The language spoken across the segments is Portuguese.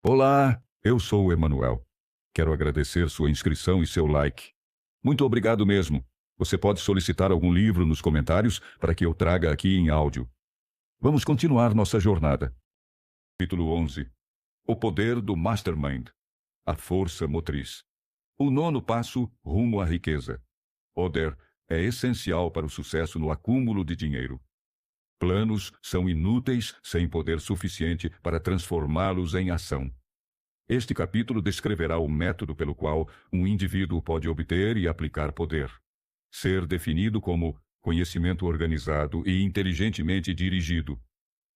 Olá, eu sou o Emanuel. Quero agradecer sua inscrição e seu like. Muito obrigado mesmo. Você pode solicitar algum livro nos comentários para que eu traga aqui em áudio. Vamos continuar nossa jornada. Capítulo 11. O poder do Mastermind. A força motriz. O nono passo rumo à riqueza. Poder é essencial para o sucesso no acúmulo de dinheiro. Planos são inúteis sem poder suficiente para transformá-los em ação. Este capítulo descreverá o método pelo qual um indivíduo pode obter e aplicar poder. Ser definido como conhecimento organizado e inteligentemente dirigido.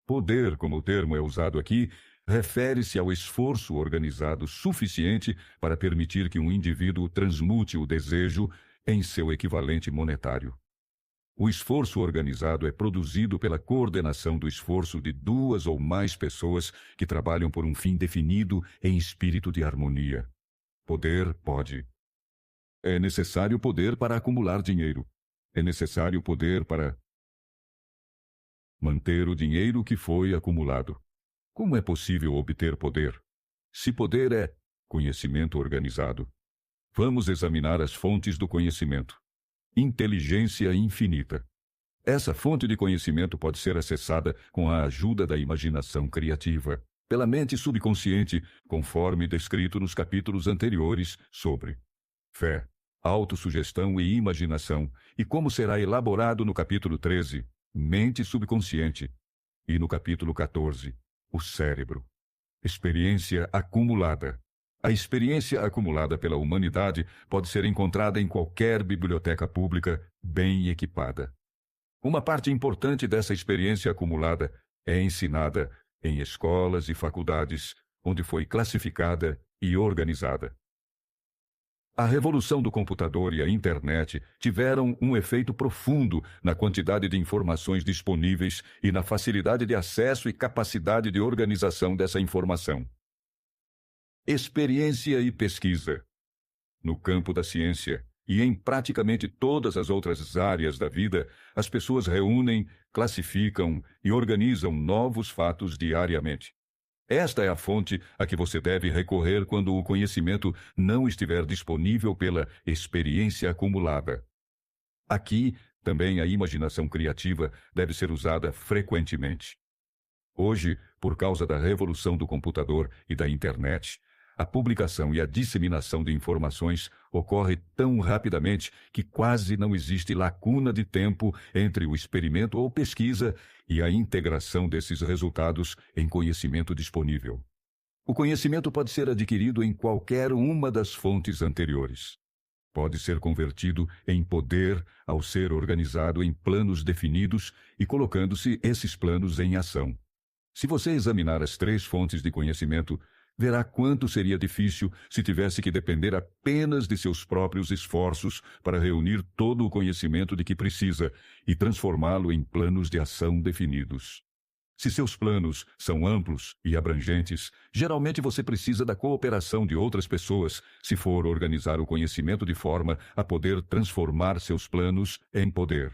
Poder, como o termo é usado aqui, refere-se ao esforço organizado suficiente para permitir que um indivíduo transmute o desejo em seu equivalente monetário. O esforço organizado é produzido pela coordenação do esforço de duas ou mais pessoas que trabalham por um fim definido em espírito de harmonia. Poder pode. É necessário poder para acumular dinheiro. É necessário poder para manter o dinheiro que foi acumulado. Como é possível obter poder? Se poder é conhecimento organizado. Vamos examinar as fontes do conhecimento. Inteligência infinita. Essa fonte de conhecimento pode ser acessada com a ajuda da imaginação criativa, pela mente subconsciente, conforme descrito nos capítulos anteriores sobre fé, autossugestão e imaginação, e como será elaborado no capítulo 13, mente subconsciente, e no capítulo 14, o cérebro. Experiência acumulada. A experiência acumulada pela humanidade pode ser encontrada em qualquer biblioteca pública bem equipada. Uma parte importante dessa experiência acumulada é ensinada em escolas e faculdades, onde foi classificada e organizada. A revolução do computador e a internet tiveram um efeito profundo na quantidade de informações disponíveis e na facilidade de acesso e capacidade de organização dessa informação. Experiência e pesquisa. No campo da ciência e em praticamente todas as outras áreas da vida, as pessoas reúnem, classificam e organizam novos fatos diariamente. Esta é a fonte a que você deve recorrer quando o conhecimento não estiver disponível pela experiência acumulada. Aqui, também a imaginação criativa deve ser usada frequentemente. Hoje, por causa da revolução do computador e da internet, a publicação e a disseminação de informações ocorre tão rapidamente que quase não existe lacuna de tempo entre o experimento ou pesquisa e a integração desses resultados em conhecimento disponível. O conhecimento pode ser adquirido em qualquer uma das fontes anteriores. Pode ser convertido em poder ao ser organizado em planos definidos e colocando-se esses planos em ação. Se você examinar as três fontes de conhecimento, verá quanto seria difícil se tivesse que depender apenas de seus próprios esforços para reunir todo o conhecimento de que precisa e transformá-lo em planos de ação definidos. Se seus planos são amplos e abrangentes, geralmente você precisa da cooperação de outras pessoas se for organizar o conhecimento de forma a poder transformar seus planos em poder.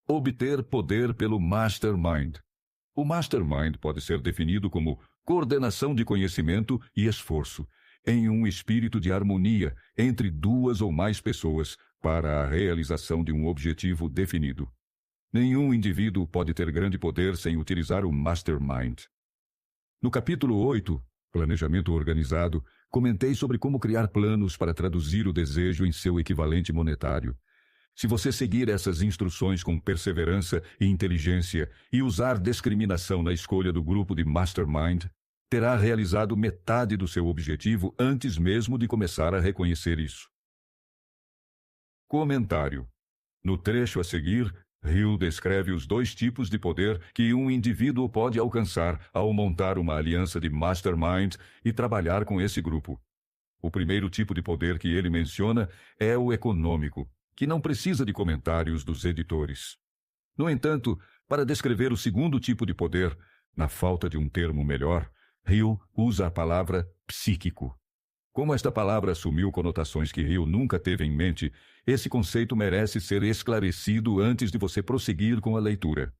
Obter poder pelo Mastermind. O Mastermind pode ser definido como coordenação de conhecimento e esforço, em um espírito de harmonia entre duas ou mais pessoas para a realização de um objetivo definido. Nenhum indivíduo pode ter grande poder sem utilizar o Mastermind. No capítulo 8, Planejamento Organizado, comentei sobre como criar planos para traduzir o desejo em seu equivalente monetário. Se você seguir essas instruções com perseverança e inteligência e usar discriminação na escolha do grupo de Mastermind, terá realizado metade do seu objetivo antes mesmo de começar a reconhecer isso. Comentário. No trecho a seguir, Hill descreve os dois tipos de poder que um indivíduo pode alcançar ao montar uma aliança de Mastermind e trabalhar com esse grupo. O primeiro tipo de poder que ele menciona é o econômico, que não precisa de comentários dos editores. No entanto, para descrever o segundo tipo de poder, na falta de um termo melhor, Hill usa a palavra psíquico. Como esta palavra assumiu conotações que Hill nunca teve em mente, esse conceito merece ser esclarecido antes de você prosseguir com a leitura.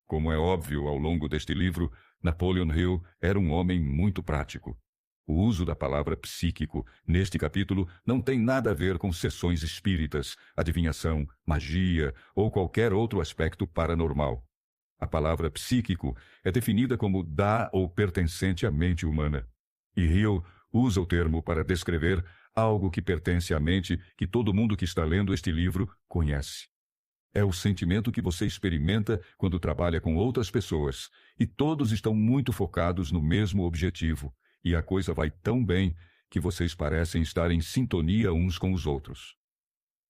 Como é óbvio ao longo deste livro, Napoleon Hill era um homem muito prático. O uso da palavra psíquico neste capítulo não tem nada a ver com sessões espíritas, adivinhação, magia ou qualquer outro aspecto paranormal. A palavra psíquico é definida como da ou pertencente à mente humana. E Hill usa o termo para descrever algo que pertence à mente que todo mundo que está lendo este livro conhece. É o sentimento que você experimenta quando trabalha com outras pessoas, e todos estão muito focados no mesmo objetivo, e a coisa vai tão bem que vocês parecem estar em sintonia uns com os outros.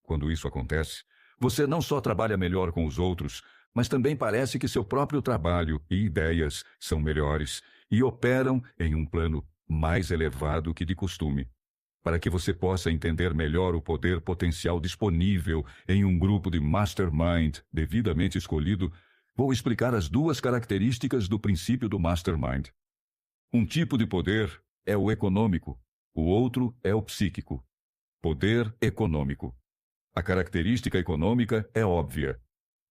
Quando isso acontece, você não só trabalha melhor com os outros, mas também parece que seu próprio trabalho e ideias são melhores e operam em um plano mais elevado que de costume. Para que você possa entender melhor o poder potencial disponível em um grupo de mastermind devidamente escolhido, vou explicar as duas características do princípio do mastermind. Um tipo de poder é o econômico, o outro é o psíquico. Poder econômico. A característica econômica é óbvia.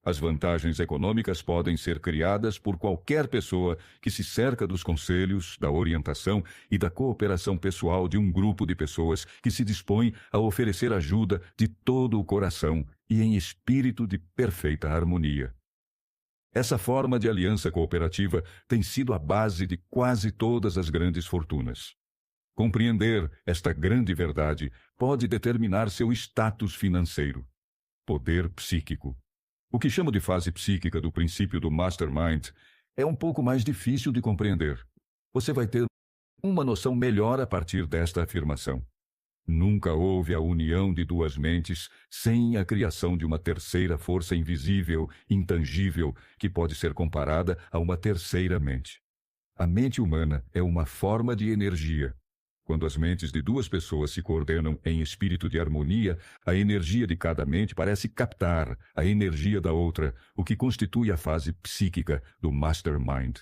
As vantagens econômicas podem ser criadas por qualquer pessoa que se cerca dos conselhos, da orientação e da cooperação pessoal de um grupo de pessoas que se dispõe a oferecer ajuda de todo o coração e em espírito de perfeita harmonia. Essa forma de aliança cooperativa tem sido a base de quase todas as grandes fortunas. Compreender esta grande verdade pode determinar seu status financeiro. Poder psíquico. O que chamo de fase psíquica do princípio do mastermind é um pouco mais difícil de compreender. Você vai ter uma noção melhor a partir desta afirmação. Nunca houve a união de duas mentes sem a criação de uma terceira força invisível, intangível, que pode ser comparada a uma terceira mente. A mente humana é uma forma de energia. Quando as mentes de duas pessoas se coordenam em espírito de harmonia, a energia de cada mente parece captar a energia da outra, o que constitui a fase psíquica do mastermind.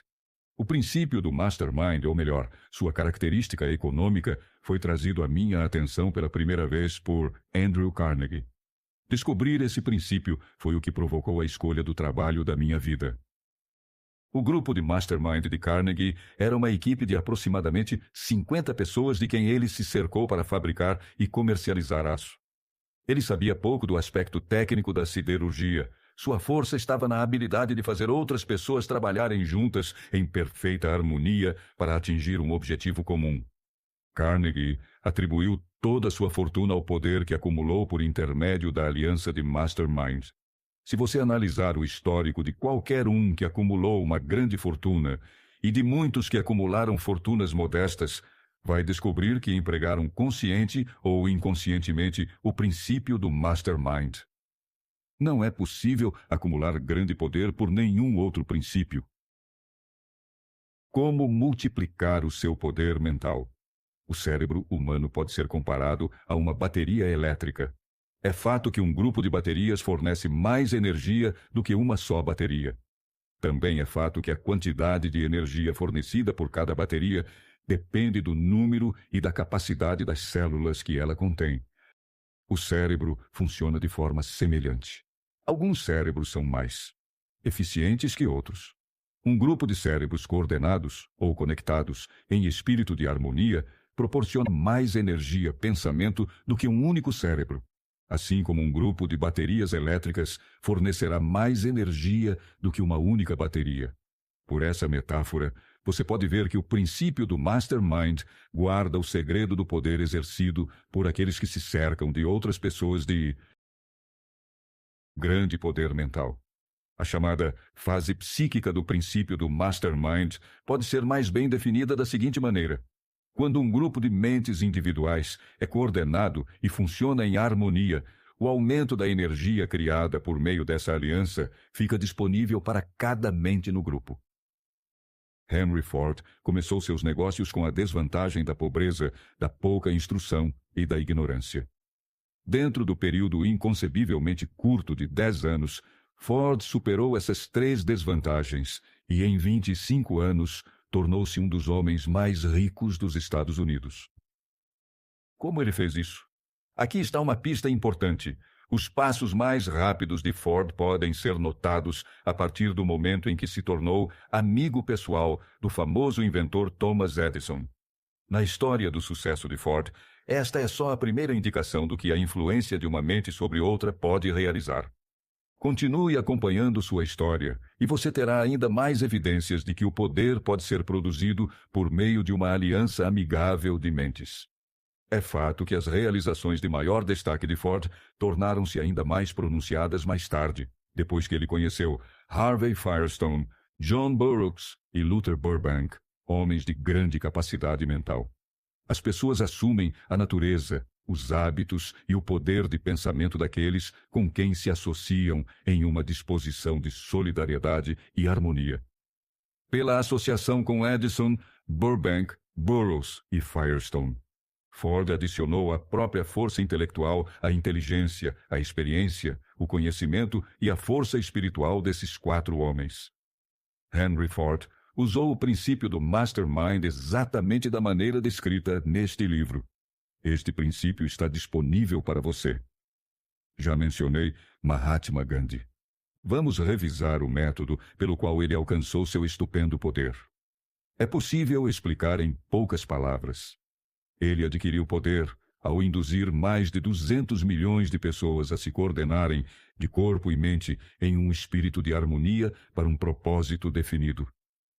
O princípio do mastermind, ou melhor, sua característica econômica, foi trazido à minha atenção pela primeira vez por Andrew Carnegie. Descobrir esse princípio foi o que provocou a escolha do trabalho da minha vida. O grupo de mastermind de Carnegie era uma equipe de aproximadamente 50 pessoas de quem ele se cercou para fabricar e comercializar aço. Ele sabia pouco do aspecto técnico da siderurgia. Sua força estava na habilidade de fazer outras pessoas trabalharem juntas em perfeita harmonia para atingir um objetivo comum. Carnegie atribuiu toda sua fortuna ao poder que acumulou por intermédio da aliança de mastermind. Se você analisar o histórico de qualquer um que acumulou uma grande fortuna e de muitos que acumularam fortunas modestas, vai descobrir que empregaram consciente ou inconscientemente o princípio do mastermind. Não é possível acumular grande poder por nenhum outro princípio. Como multiplicar o seu poder mental? O cérebro humano pode ser comparado a uma bateria elétrica. É fato que um grupo de baterias fornece mais energia do que uma só bateria. Também é fato que a quantidade de energia fornecida por cada bateria depende do número e da capacidade das células que ela contém. O cérebro funciona de forma semelhante. Alguns cérebros são mais eficientes que outros. Um grupo de cérebros coordenados ou conectados em espírito de harmonia proporciona mais energia pensamento do que um único cérebro. Assim como um grupo de baterias elétricas fornecerá mais energia do que uma única bateria. Por essa metáfora, você pode ver que o princípio do mastermind guarda o segredo do poder exercido por aqueles que se cercam de outras pessoas de grande poder mental. A chamada fase psíquica do princípio do mastermind pode ser mais bem definida da seguinte maneira. Quando um grupo de mentes individuais é coordenado e funciona em harmonia, o aumento da energia criada por meio dessa aliança fica disponível para cada mente no grupo. Henry Ford começou seus negócios com a desvantagem da pobreza, da pouca instrução e da ignorância. Dentro do período inconcebivelmente curto de 10 anos, Ford superou essas 3 desvantagens e, em 25 anos, tornou-se um dos homens mais ricos dos Estados Unidos. Como ele fez isso? Aqui está uma pista importante. Os passos mais rápidos de Ford podem ser notados a partir do momento em que se tornou amigo pessoal do famoso inventor Thomas Edison. Na história do sucesso de Ford, esta é só a primeira indicação do que a influência de uma mente sobre outra pode realizar. Continue acompanhando sua história e você terá ainda mais evidências de que o poder pode ser produzido por meio de uma aliança amigável de mentes. É fato que as realizações de maior destaque de Ford tornaram-se ainda mais pronunciadas mais tarde, depois que ele conheceu Harvey Firestone, John Burroughs e Luther Burbank, homens de grande capacidade mental. As pessoas assumem a natureza, os hábitos e o poder de pensamento daqueles com quem se associam em uma disposição de solidariedade e harmonia. Pela associação com Edison, Burbank, Burroughs e Firestone, Ford adicionou a própria força intelectual, a inteligência, a experiência, o conhecimento e a força espiritual desses 4 homens. Henry Ford usou o princípio do Mastermind exatamente da maneira descrita neste livro. Este princípio está disponível para você. Já mencionei Mahatma Gandhi. Vamos revisar o método pelo qual ele alcançou seu estupendo poder. É possível explicar em poucas palavras. Ele adquiriu poder ao induzir mais de 200 milhões de pessoas a se coordenarem de corpo e mente em um espírito de harmonia para um propósito definido.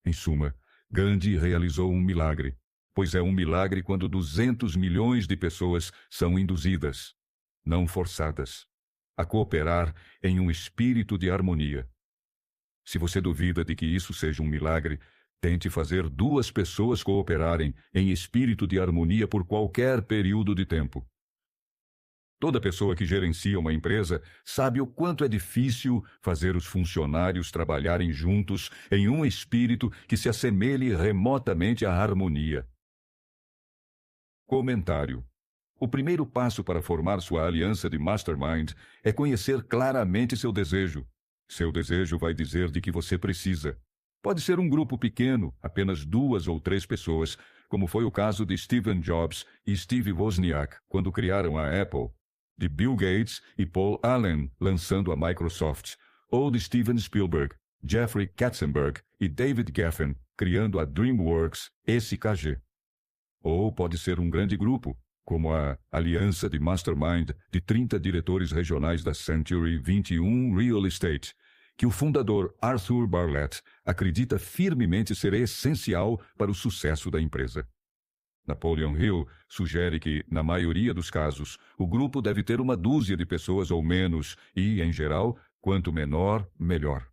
Em suma, Gandhi realizou um milagre, pois é um milagre quando 200 milhões de pessoas são induzidas, não forçadas, a cooperar em um espírito de harmonia. Se você duvida de que isso seja um milagre, tente fazer 2 pessoas cooperarem em espírito de harmonia por qualquer período de tempo. Toda pessoa que gerencia uma empresa sabe o quanto é difícil fazer os funcionários trabalharem juntos em um espírito que se assemelhe remotamente à harmonia. Comentário. O primeiro passo para formar sua aliança de Mastermind é conhecer claramente seu desejo. Seu desejo vai dizer de que você precisa. Pode ser um grupo pequeno, apenas 2 ou 3 pessoas, como foi o caso de Steve Jobs e Steve Wozniak quando criaram a Apple, de Bill Gates e Paul Allen lançando a Microsoft, ou de Steven Spielberg, Jeffrey Katzenberg e David Geffen criando a DreamWorks SKG. Ou pode ser um grande grupo, como a Aliança de Mastermind de 30 diretores regionais da Century 21 Real Estate, que o fundador Arthur Bartlett acredita firmemente ser essencial para o sucesso da empresa. Napoleon Hill sugere que, na maioria dos casos, o grupo deve ter 1 dúzia de pessoas ou menos e, em geral, quanto menor, melhor.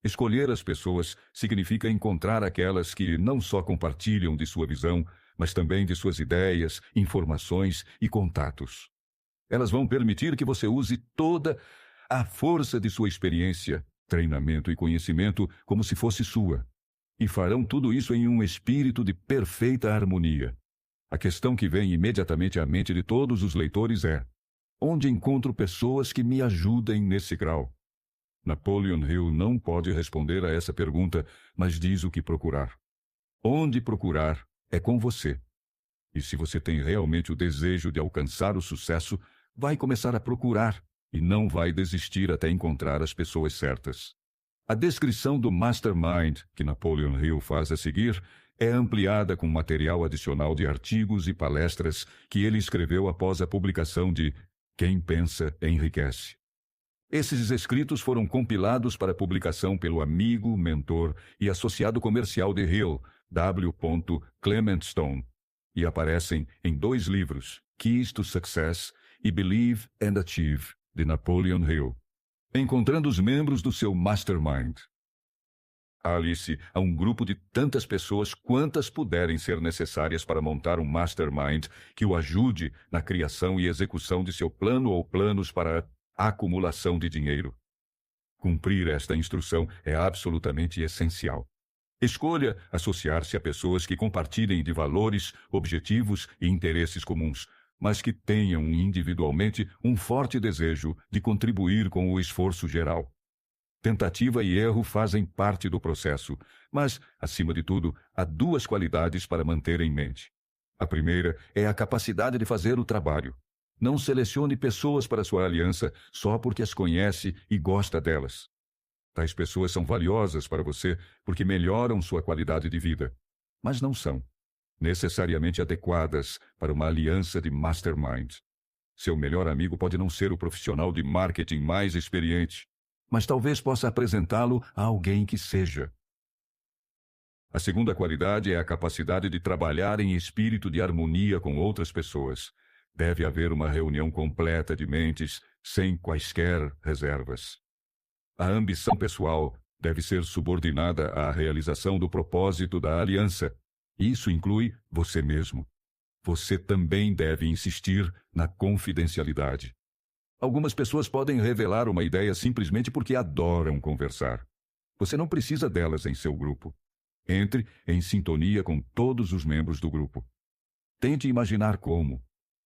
Escolher as pessoas significa encontrar aquelas que não só compartilham de sua visão, mas também de suas ideias, informações e contatos. Elas vão permitir que você use toda a força de sua experiência, treinamento e conhecimento como se fosse sua, e farão tudo isso em um espírito de perfeita harmonia. A questão que vem imediatamente à mente de todos os leitores é: onde encontro pessoas que me ajudem nesse grau? Napoleon Hill não pode responder a essa pergunta, mas diz o que procurar. Onde procurar é com você. E se você tem realmente o desejo de alcançar o sucesso, vai começar a procurar e não vai desistir até encontrar as pessoas certas. A descrição do Mastermind que Napoleon Hill faz a seguir é ampliada com material adicional de artigos e palestras que ele escreveu após a publicação de Quem Pensa Enriquece. Esses escritos foram compilados para publicação pelo amigo, mentor e associado comercial de Hill, W. Clement Stone, e aparecem em 2 livros, Keys to Success e Believe and Achieve, de Napoleon Hill. Encontrando os membros do seu Mastermind. Alice a um grupo de tantas pessoas quantas puderem ser necessárias para montar um Mastermind que o ajude na criação e execução de seu plano ou planos para a acumulação de dinheiro. Cumprir esta instrução é absolutamente essencial. Escolha associar-se a pessoas que compartilhem de valores, objetivos e interesses comuns, mas que tenham individualmente um forte desejo de contribuir com o esforço geral. Tentativa e erro fazem parte do processo, mas, acima de tudo, há 2 qualidades para manter em mente. A primeira é a capacidade de fazer o trabalho. Não selecione pessoas para sua aliança só porque as conhece e gosta delas. Tais pessoas são valiosas para você porque melhoram sua qualidade de vida, mas não são. necessariamente adequadas para uma aliança de mastermind. Seu melhor amigo pode não ser o profissional de marketing mais experiente, mas talvez possa apresentá-lo a alguém que seja. A segunda qualidade é a capacidade de trabalhar em espírito de harmonia com outras pessoas. Deve haver uma reunião completa de mentes, sem quaisquer reservas. A ambição pessoal deve ser subordinada à realização do propósito da aliança. Isso inclui você mesmo. Você também deve insistir na confidencialidade. Algumas pessoas podem revelar uma ideia simplesmente porque adoram conversar. Você não precisa delas em seu grupo. Entre em sintonia com todos os membros do grupo. Tente imaginar como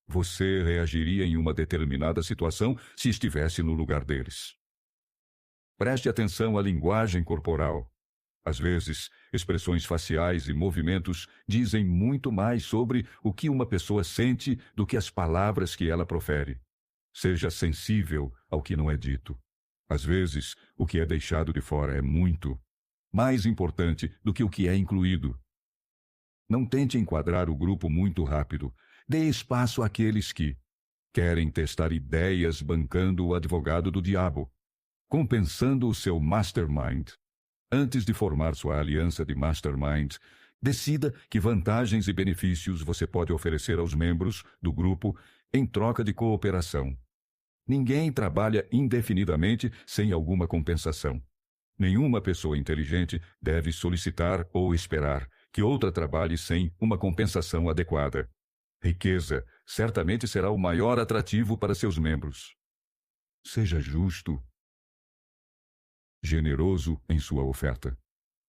você reagiria em uma determinada situação se estivesse no lugar deles. Preste atenção à linguagem corporal. Às vezes, expressões faciais e movimentos dizem muito mais sobre o que uma pessoa sente do que as palavras que ela profere. Seja sensível ao que não é dito. Às vezes, o que é deixado de fora é muito mais importante do que o que é incluído. Não tente enquadrar o grupo muito rápido. Dê espaço àqueles que querem testar ideias bancando o advogado do diabo, compensando o seu mastermind. Antes de formar sua aliança de mastermind, decida que vantagens e benefícios você pode oferecer aos membros do grupo em troca de cooperação. Ninguém trabalha indefinidamente sem alguma compensação. Nenhuma pessoa inteligente deve solicitar ou esperar que outra trabalhe sem uma compensação adequada. Riqueza certamente será o maior atrativo para seus membros. Seja justo, generoso em sua oferta.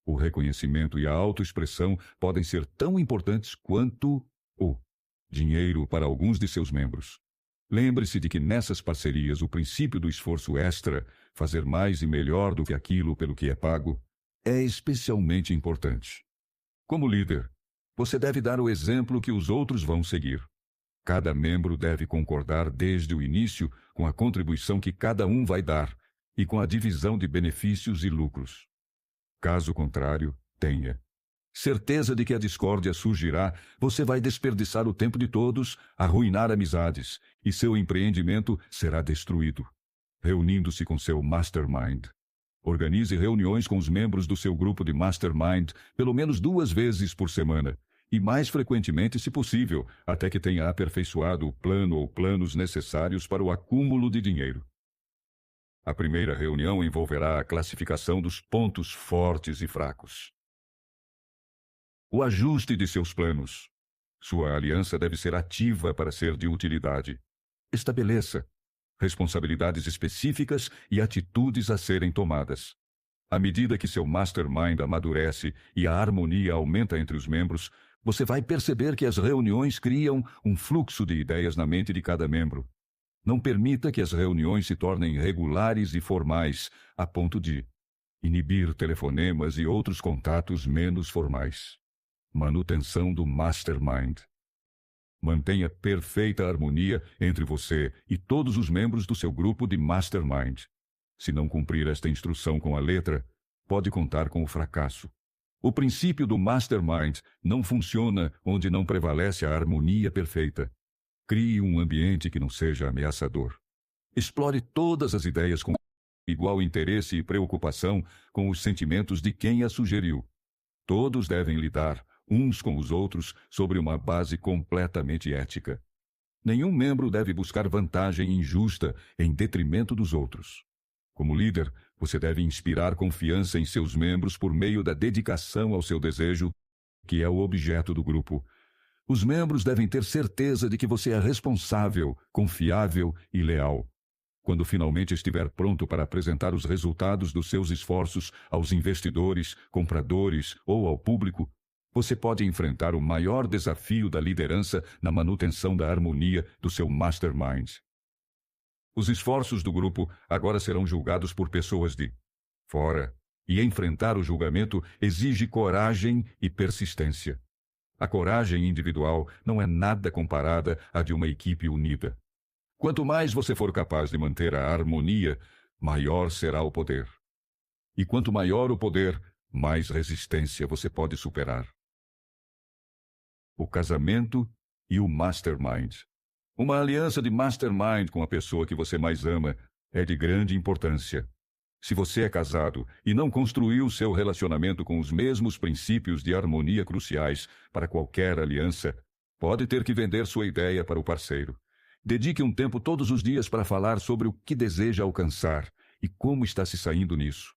O reconhecimento e a autoexpressão podem ser tão importantes quanto o dinheiro para alguns de seus membros. Lembre-se de que nessas parcerias o princípio do esforço extra, fazer mais e melhor do que aquilo pelo que é pago, é especialmente importante. Como líder, você deve dar o exemplo que os outros vão seguir. Cada membro deve concordar desde o início com a contribuição que cada um vai dar e com a divisão de benefícios e lucros. Caso contrário, tenha certeza de que a discórdia surgirá, você vai desperdiçar o tempo de todos, arruinar amizades, e seu empreendimento será destruído. Reunindo-se com seu mastermind. Organize reuniões com os membros do seu grupo de mastermind pelo menos 2 vezes por semana, e mais frequentemente se possível, até que tenha aperfeiçoado o plano ou planos necessários para o acúmulo de dinheiro. A primeira reunião envolverá a classificação dos pontos fortes e fracos. O ajuste de seus planos. Sua aliança deve ser ativa para ser de utilidade. Estabeleça responsabilidades específicas e atitudes a serem tomadas. À medida que seu mastermind amadurece e a harmonia aumenta entre os membros, você vai perceber que as reuniões criam um fluxo de ideias na mente de cada membro. Não permita que as reuniões se tornem regulares e formais, a ponto de inibir telefonemas e outros contatos menos formais. Manutenção do mastermind. Mantenha perfeita harmonia entre você e todos os membros do seu grupo de mastermind. Se não cumprir esta instrução com a letra, pode contar com o fracasso. O princípio do mastermind não funciona onde não prevalece a harmonia perfeita. Crie um ambiente que não seja ameaçador. Explore todas as ideias com igual interesse e preocupação com os sentimentos de quem as sugeriu. Todos devem lidar uns com os outros sobre uma base completamente ética. Nenhum membro deve buscar vantagem injusta em detrimento dos outros. Como líder, você deve inspirar confiança em seus membros por meio da dedicação ao seu desejo, que é o objeto do grupo. Os membros devem ter certeza de que você é responsável, confiável e leal. Quando finalmente estiver pronto para apresentar os resultados dos seus esforços aos investidores, compradores ou ao público, você pode enfrentar o maior desafio da liderança na manutenção da harmonia do seu mastermind. Os esforços do grupo agora serão julgados por pessoas de fora, e enfrentar o julgamento exige coragem e persistência. A coragem individual não é nada comparada à de uma equipe unida. Quanto mais você for capaz de manter a harmonia, maior será o poder. E quanto maior o poder, mais resistência você pode superar. o casamento e o mastermind. Uma aliança de mastermind com a pessoa que você mais ama é de grande importância. Se você é casado e não construiu seu relacionamento com os mesmos princípios de harmonia cruciais para qualquer aliança, pode ter que vender sua ideia para o parceiro. Dedique um tempo todos os dias para falar sobre o que deseja alcançar e como está se saindo nisso.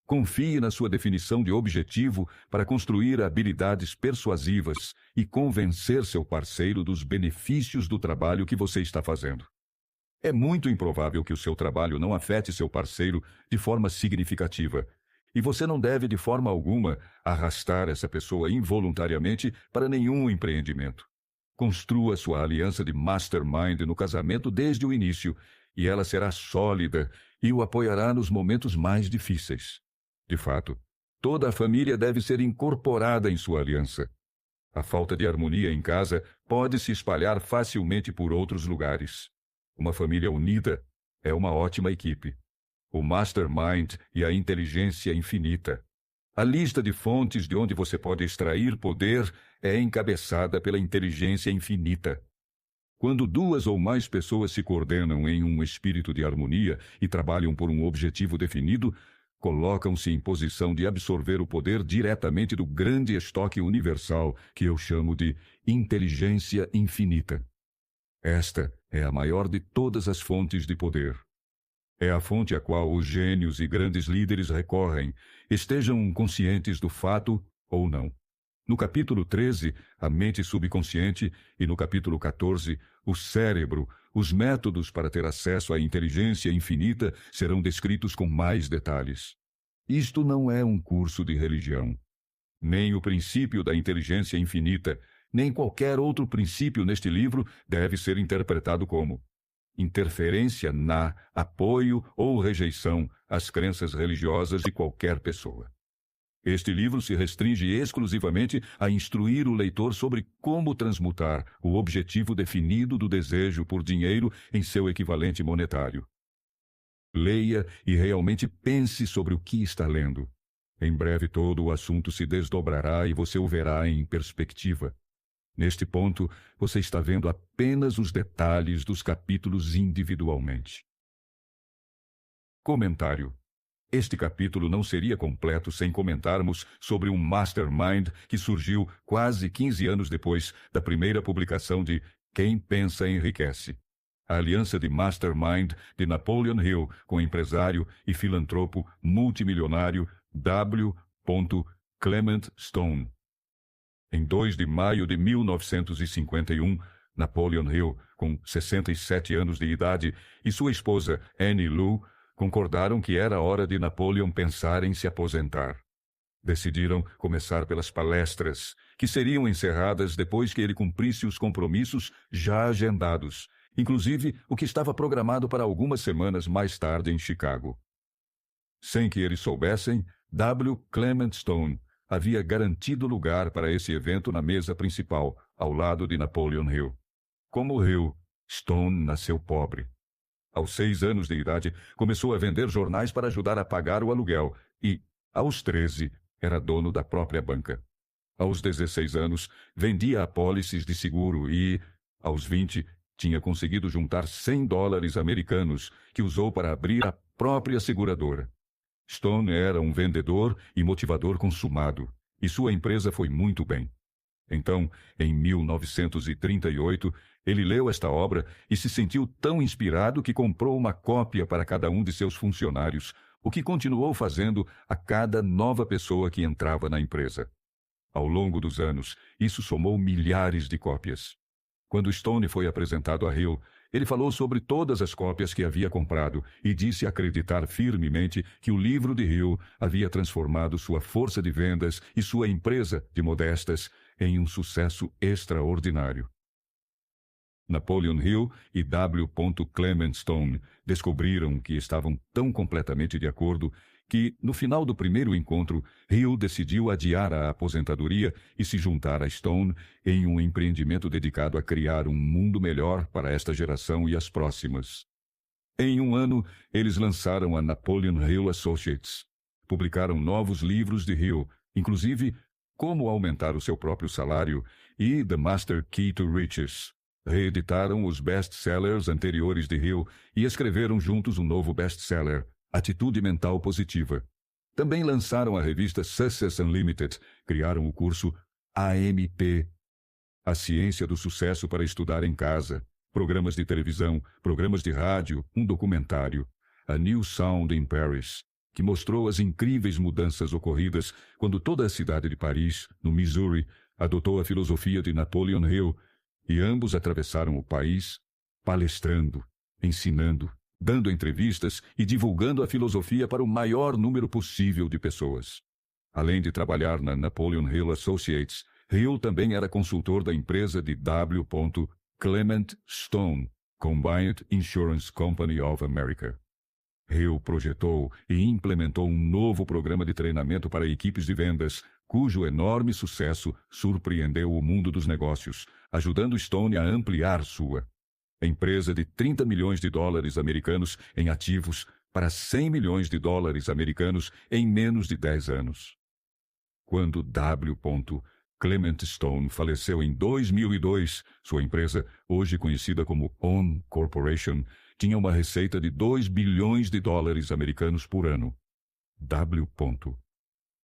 Confie na sua definição de objetivo para construir habilidades persuasivas e convencer seu parceiro dos benefícios do trabalho que você está fazendo. É muito improvável que o seu trabalho não afete seu parceiro de forma significativa, e você não deve de forma alguma arrastar essa pessoa involuntariamente para nenhum empreendimento. Construa sua aliança de mastermind no casamento desde o início, e ela será sólida e o apoiará nos momentos mais difíceis. De fato, toda a família deve ser incorporada em sua aliança. A falta de harmonia em casa pode se espalhar facilmente por outros lugares. Uma família unida é uma ótima equipe. O mastermind e a inteligência infinita. A lista de fontes de onde você pode extrair poder é encabeçada pela inteligência infinita. Quando duas ou mais pessoas se coordenam em um espírito de harmonia e trabalham por um objetivo definido, colocam-se em posição de absorver o poder diretamente do grande estoque universal que eu chamo de inteligência infinita. Esta é a maior de todas as fontes de poder. É a fonte a qual os gênios e grandes líderes recorrem, estejam conscientes do fato ou não. No capítulo 13, a mente subconsciente, e no capítulo 14, o cérebro, os métodos para ter acesso à inteligência infinita serão descritos com mais detalhes. Isto não é um curso de religião. Nem o princípio da inteligência infinita, nem qualquer outro princípio neste livro deve ser interpretado como interferência na, apoio ou rejeição às crenças religiosas de qualquer pessoa. Este livro se restringe exclusivamente a instruir o leitor sobre como transmutar o objetivo definido do desejo por dinheiro em seu equivalente monetário. Leia e realmente pense sobre o que está lendo. Em breve todo o assunto se desdobrará e você o verá em perspectiva. Neste ponto, você está vendo apenas os detalhes dos capítulos individualmente. Comentário. Este capítulo não seria completo sem comentarmos sobre um mastermind que surgiu quase 15 anos depois da primeira publicação de Quem Pensa Enriquece. A aliança de mastermind de Napoleon Hill com o empresário e filantropo multimilionário W. Clement Stone. Em 2 de maio de 1951, Napoleon Hill, com 67 anos de idade, e sua esposa Annie Lou concordaram que era hora de Napoleon pensar em se aposentar. Decidiram começar pelas palestras, que seriam encerradas depois que ele cumprisse os compromissos já agendados, inclusive o que estava programado para algumas semanas mais tarde em Chicago. Sem que eles soubessem, W. Clement Stone havia garantido lugar para esse evento na mesa principal, ao lado de Napoleon Hill. Como Hill, Stone nasceu pobre. Aos 6 anos de idade, começou a vender jornais para ajudar a pagar o aluguel e, aos 13, era dono da própria banca. Aos 16 anos, vendia apólices de seguro e, aos 20, tinha conseguido juntar $100 americanos, que usou para abrir a própria seguradora. Stone era um vendedor e motivador consumado, e sua empresa foi muito bem. Então, em 1938, ele leu esta obra e se sentiu tão inspirado que comprou uma cópia para cada um de seus funcionários, o que continuou fazendo a cada nova pessoa que entrava na empresa. Ao longo dos anos, isso somou milhares de cópias. Quando Stone foi apresentado a Hill, ele falou sobre todas as cópias que havia comprado e disse acreditar firmemente que o livro de Hill havia transformado sua força de vendas e sua empresa de modestas em um sucesso extraordinário. Napoleon Hill e W. Clement Stone descobriram que estavam tão completamente de acordo que, no final do primeiro encontro, Hill decidiu adiar a aposentadoria e se juntar a Stone em um empreendimento dedicado a criar um mundo melhor para esta geração e as próximas. Em um ano, eles lançaram a Napoleon Hill Associates. Publicaram novos livros de Hill, inclusive Como Aumentar o Seu Próprio Salário e The Master Key to Riches. Reeditaram os best-sellers anteriores de Hill e escreveram juntos um novo best-seller, Atitude Mental Positiva. Também lançaram a revista Success Unlimited, criaram o curso AMP, A Ciência do Sucesso para Estudar em Casa, programas de televisão, programas de rádio, um documentário, A New Sound in Paris, que mostrou as incríveis mudanças ocorridas quando toda a cidade de Paris, no Missouri, adotou a filosofia de Napoleon Hill, e ambos atravessaram o país palestrando, ensinando, dando entrevistas e divulgando a filosofia para o maior número possível de pessoas. Além de trabalhar na Napoleon Hill Associates, Hill também era consultor da empresa de W. Clement Stone, Combined Insurance Company of America. Hill projetou e implementou um novo programa de treinamento para equipes de vendas, cujo enorme sucesso surpreendeu o mundo dos negócios, ajudando Stone a ampliar sua empresa de 30 milhões de dólares americanos em ativos para 100 milhões de dólares americanos em menos de 10 anos. Quando W. Clement Stone faleceu em 2002, sua empresa, hoje conhecida como ON Corporation, tinha uma receita de 2 bilhões de dólares americanos por ano. W.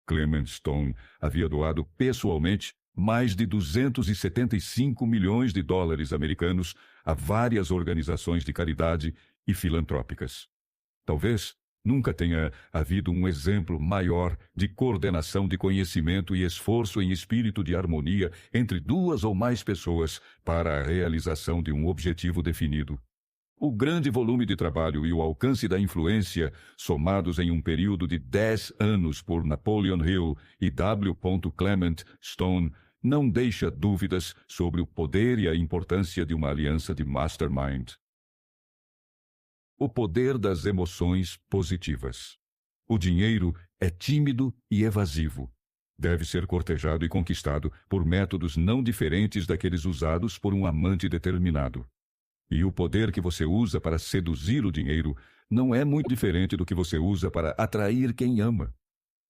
Clement Stone havia doado pessoalmente mais de 275 milhões de dólares americanos a várias organizações de caridade e filantrópicas. Talvez nunca tenha havido um exemplo maior de coordenação de conhecimento e esforço em espírito de harmonia entre duas ou mais pessoas para a realização de um objetivo definido. O grande volume de trabalho e o alcance da influência, somados em um período de 10 anos por Napoleon Hill e W. Clement Stone, não deixa dúvidas sobre o poder e a importância de uma aliança de mastermind. O poder das emoções positivas. O dinheiro é tímido e evasivo. Deve ser cortejado e conquistado por métodos não diferentes daqueles usados por um amante determinado. E o poder que você usa para seduzir o dinheiro não é muito diferente do que você usa para atrair quem ama.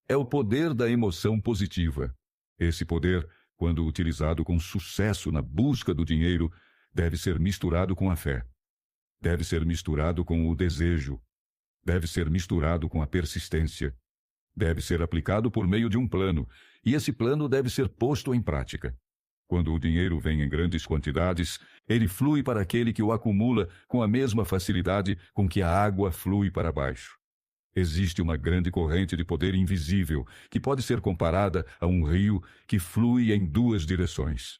É o poder da emoção positiva. Esse poder, quando utilizado com sucesso na busca do dinheiro, deve ser misturado com a fé. Deve ser misturado com o desejo. Deve ser misturado com a persistência. Deve ser aplicado por meio de um plano, e esse plano deve ser posto em prática. Quando o dinheiro vem em grandes quantidades, ele flui para aquele que o acumula com a mesma facilidade com que a água flui para baixo. Existe uma grande corrente de poder invisível que pode ser comparada a um rio que flui em duas direções.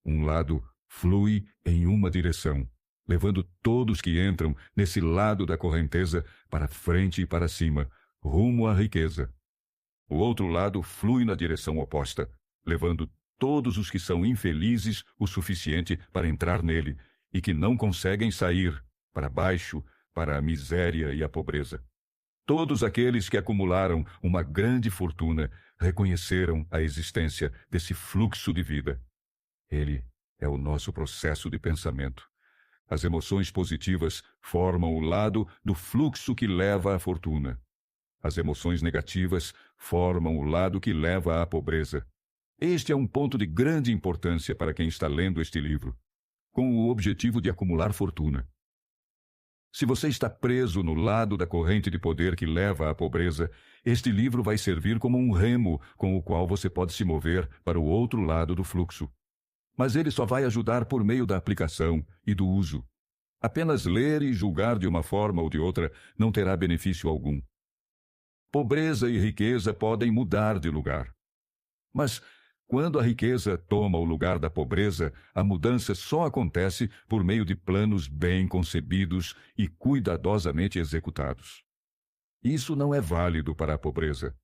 Um lado flui em uma direção, levando todos que entram nesse lado da correnteza para frente e para cima, rumo à riqueza. O outro lado flui na direção oposta, levando todos os que são infelizes o suficiente para entrar nele e que não conseguem sair, para baixo, para a miséria e a pobreza. Todos aqueles que acumularam uma grande fortuna reconheceram a existência desse fluxo de vida. Ele é o nosso processo de pensamento. As emoções positivas formam o lado do fluxo que leva à fortuna. As emoções negativas formam o lado que leva à pobreza. Este é um ponto de grande importância para quem está lendo este livro, com o objetivo de acumular fortuna. Se você está preso no lado da corrente de poder que leva à pobreza, este livro vai servir como um remo com o qual você pode se mover para o outro lado do fluxo. Mas ele só vai ajudar por meio da aplicação e do uso. Apenas ler e julgar de uma forma ou de outra não terá benefício algum. Pobreza e riqueza podem mudar de lugar. Mas quando a riqueza toma o lugar da pobreza, a mudança só acontece por meio de planos bem concebidos e cuidadosamente executados. Isso não é válido para a pobreza.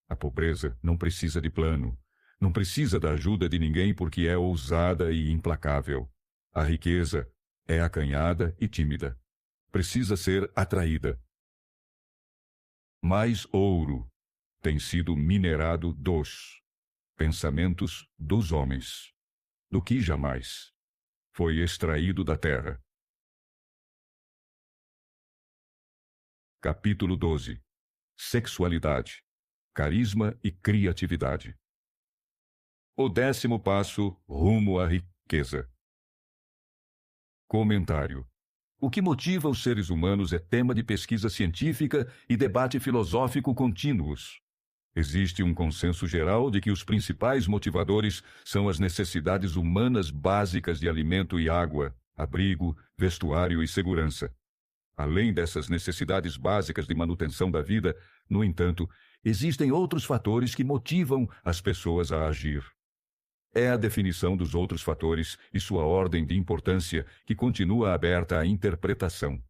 A pobreza não precisa de plano. Não precisa da ajuda de ninguém porque é ousada e implacável. A riqueza é acanhada e tímida. Precisa ser atraída. Mais ouro tem sido minerado dos pensamentos dos homens, do que jamais foi extraído da terra. Capítulo 12. Sexualidade, carisma e criatividade. O 10º passo rumo à riqueza. Comentário. O que motiva os seres humanos é tema de pesquisa científica e debate filosófico contínuos. Existe um consenso geral de que os principais motivadores são as necessidades humanas básicas de alimento e água, abrigo, vestuário e segurança. Além dessas necessidades básicas de manutenção da vida, no entanto, existem outros fatores que motivam as pessoas a agir. É a definição dos outros fatores e sua ordem de importância que continua aberta à interpretação.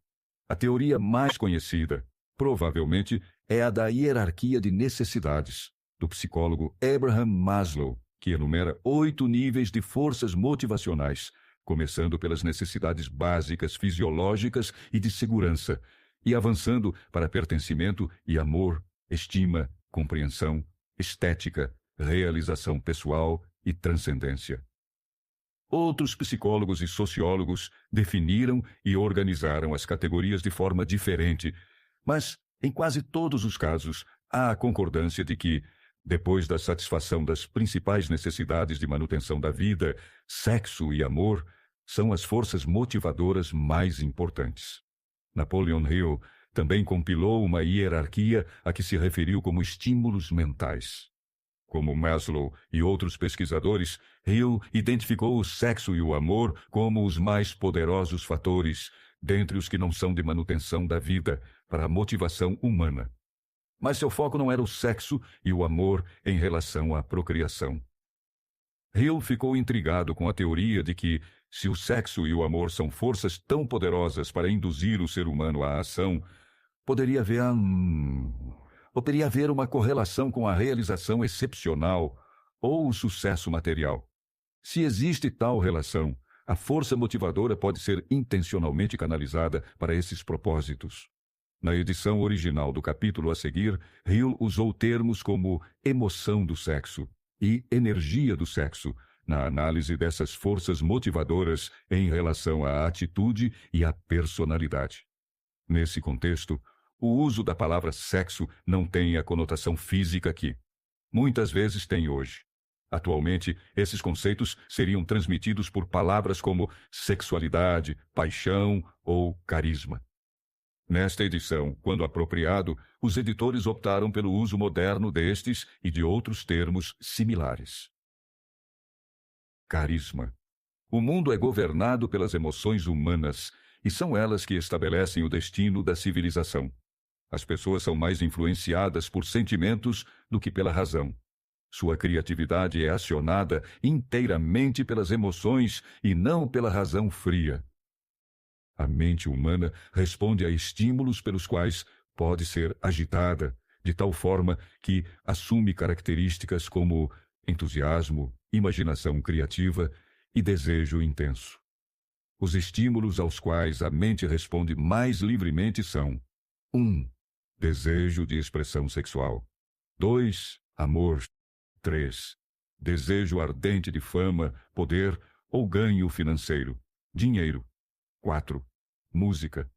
A teoria mais conhecida, provavelmente, é a da hierarquia de necessidades, do psicólogo Abraham Maslow, que enumera 8 níveis de forças motivacionais, começando pelas necessidades básicas fisiológicas e de segurança, e avançando para pertencimento e amor, estima, compreensão, estética, realização pessoal e transcendência. Outros psicólogos e sociólogos definiram e organizaram as categorias de forma diferente, mas, em quase todos os casos, há a concordância de que, depois da satisfação das principais necessidades de manutenção da vida, sexo e amor são as forças motivadoras mais importantes. Napoleon Hill também compilou uma hierarquia a que se referiu como estímulos mentais. Como Maslow e outros pesquisadores, Hill identificou o sexo e o amor como os mais poderosos fatores, dentre os que não são de manutenção da vida, para a motivação humana. Mas seu foco não era o sexo e o amor em relação à procriação. Hill ficou intrigado com a teoria de que, se o sexo e o amor são forças tão poderosas para induzir o ser humano à ação, poderia haver uma correlação com a realização excepcional ou o sucesso material. Se existe tal relação, a força motivadora pode ser intencionalmente canalizada para esses propósitos. Na edição original do capítulo a seguir, Hill usou termos como emoção do sexo e energia do sexo, na análise dessas forças motivadoras em relação à atitude e à personalidade. Nesse contexto, o uso da palavra sexo não tem a conotação física que muitas vezes tem hoje. Atualmente, esses conceitos seriam transmitidos por palavras como sexualidade, paixão ou carisma. Nesta edição, quando apropriado, os editores optaram pelo uso moderno destes e de outros termos similares. Carisma. O mundo é governado pelas emoções humanas, e são elas que estabelecem o destino da civilização. As pessoas são mais influenciadas por sentimentos do que pela razão. Sua criatividade é acionada inteiramente pelas emoções e não pela razão fria. A mente humana responde a estímulos pelos quais pode ser agitada, de tal forma que assume características como entusiasmo, imaginação criativa e desejo intenso. Os estímulos aos quais a mente responde mais livremente são: 1. Desejo de expressão sexual. 2. Amor. 3. Desejo ardente de fama, poder ou ganho financeiro. Dinheiro. 4. Música.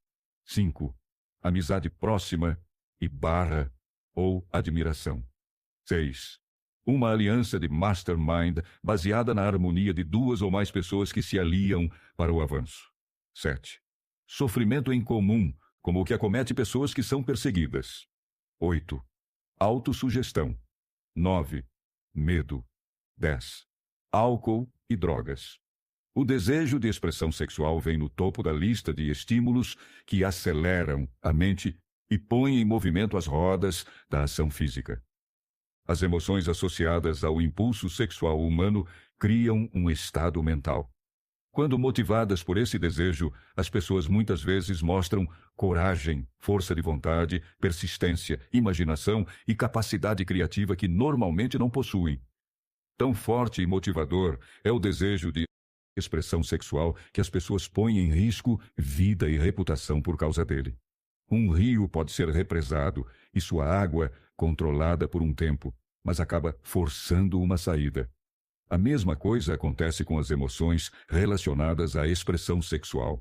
5. Amizade próxima e ou admiração. 6. Uma aliança de mastermind baseada na harmonia de 2 ou mais pessoas que se aliam para o avanço. 7. Sofrimento em comum, como o que acomete pessoas que são perseguidas. 8. Autossugestão. 9. Medo. 10. Álcool e drogas. O desejo de expressão sexual vem no topo da lista de estímulos que aceleram a mente e põem em movimento as rodas da ação física. As emoções associadas ao impulso sexual humano criam um estado mental. Quando motivadas por esse desejo, as pessoas muitas vezes mostram coragem, força de vontade, persistência, imaginação e capacidade criativa que normalmente não possuem. Tão forte e motivador é o desejo de expressão sexual que as pessoas põem em risco vida e reputação por causa dele. Um rio pode ser represado e sua água controlada por um tempo, mas acaba forçando uma saída. A mesma coisa acontece com as emoções relacionadas à expressão sexual.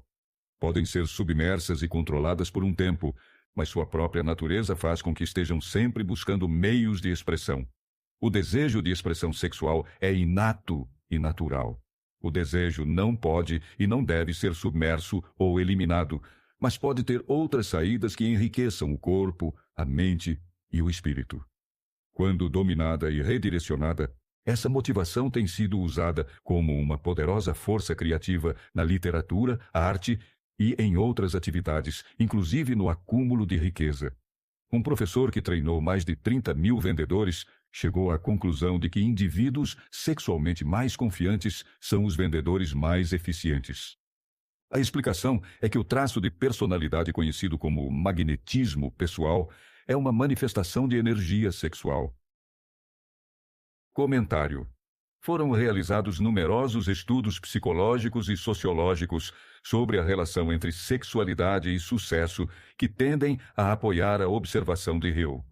Podem ser submersas e controladas por um tempo, mas sua própria natureza faz com que estejam sempre buscando meios de expressão. O desejo de expressão sexual é inato e natural. O desejo não pode e não deve ser submerso ou eliminado, mas pode ter outras saídas que enriqueçam o corpo, a mente e o espírito. Quando dominada e redirecionada, essa motivação tem sido usada como uma poderosa força criativa na literatura, arte e em outras atividades, inclusive no acúmulo de riqueza. Um professor que treinou mais de 30.000 vendedores chegou à conclusão de que indivíduos sexualmente mais confiantes são os vendedores mais eficientes. A explicação é que o traço de personalidade conhecido como magnetismo pessoal é uma manifestação de energia sexual. Comentário. Foram realizados numerosos estudos psicológicos e sociológicos sobre a relação entre sexualidade e sucesso que tendem a apoiar a observação de Hill.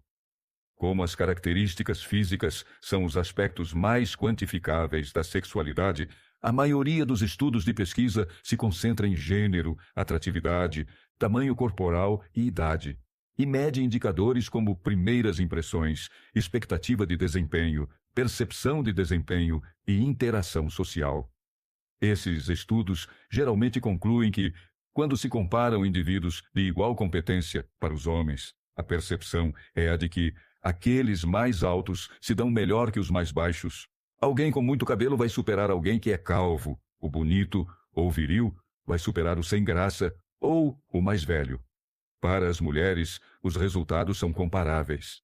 Como as características físicas são os aspectos mais quantificáveis da sexualidade, a maioria dos estudos de pesquisa se concentra em gênero, atratividade, tamanho corporal e idade, e mede indicadores como primeiras impressões, expectativa de desempenho, percepção de desempenho e interação social. Esses estudos geralmente concluem que, quando se comparam indivíduos de igual competência para os homens, a percepção é a de que aqueles mais altos se dão melhor que os mais baixos. Alguém com muito cabelo vai superar alguém que é calvo. O bonito ou viril vai superar o sem graça ou o mais velho. Para as mulheres, os resultados são comparáveis.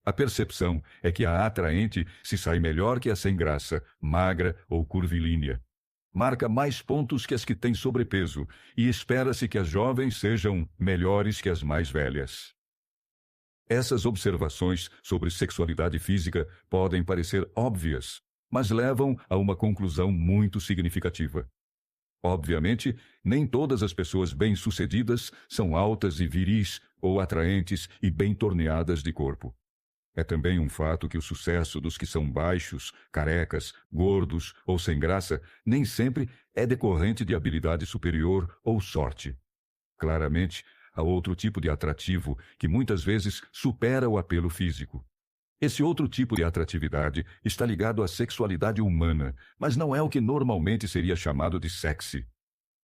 A percepção é que a atraente se sai melhor que a sem graça, magra ou curvilínea. Marca mais pontos que as que têm sobrepeso e espera-se que as jovens sejam melhores que as mais velhas. Essas observações sobre sexualidade física podem parecer óbvias, mas levam a uma conclusão muito significativa. Obviamente, nem todas as pessoas bem-sucedidas são altas e viris ou atraentes e bem torneadas de corpo. É também um fato que o sucesso dos que são baixos, carecas, gordos ou sem graça nem sempre é decorrente de habilidade superior ou sorte. Claramente, há outro tipo de atrativo que muitas vezes supera o apelo físico. Esse outro tipo de atratividade está ligado à sexualidade humana, mas não é o que normalmente seria chamado de sexy.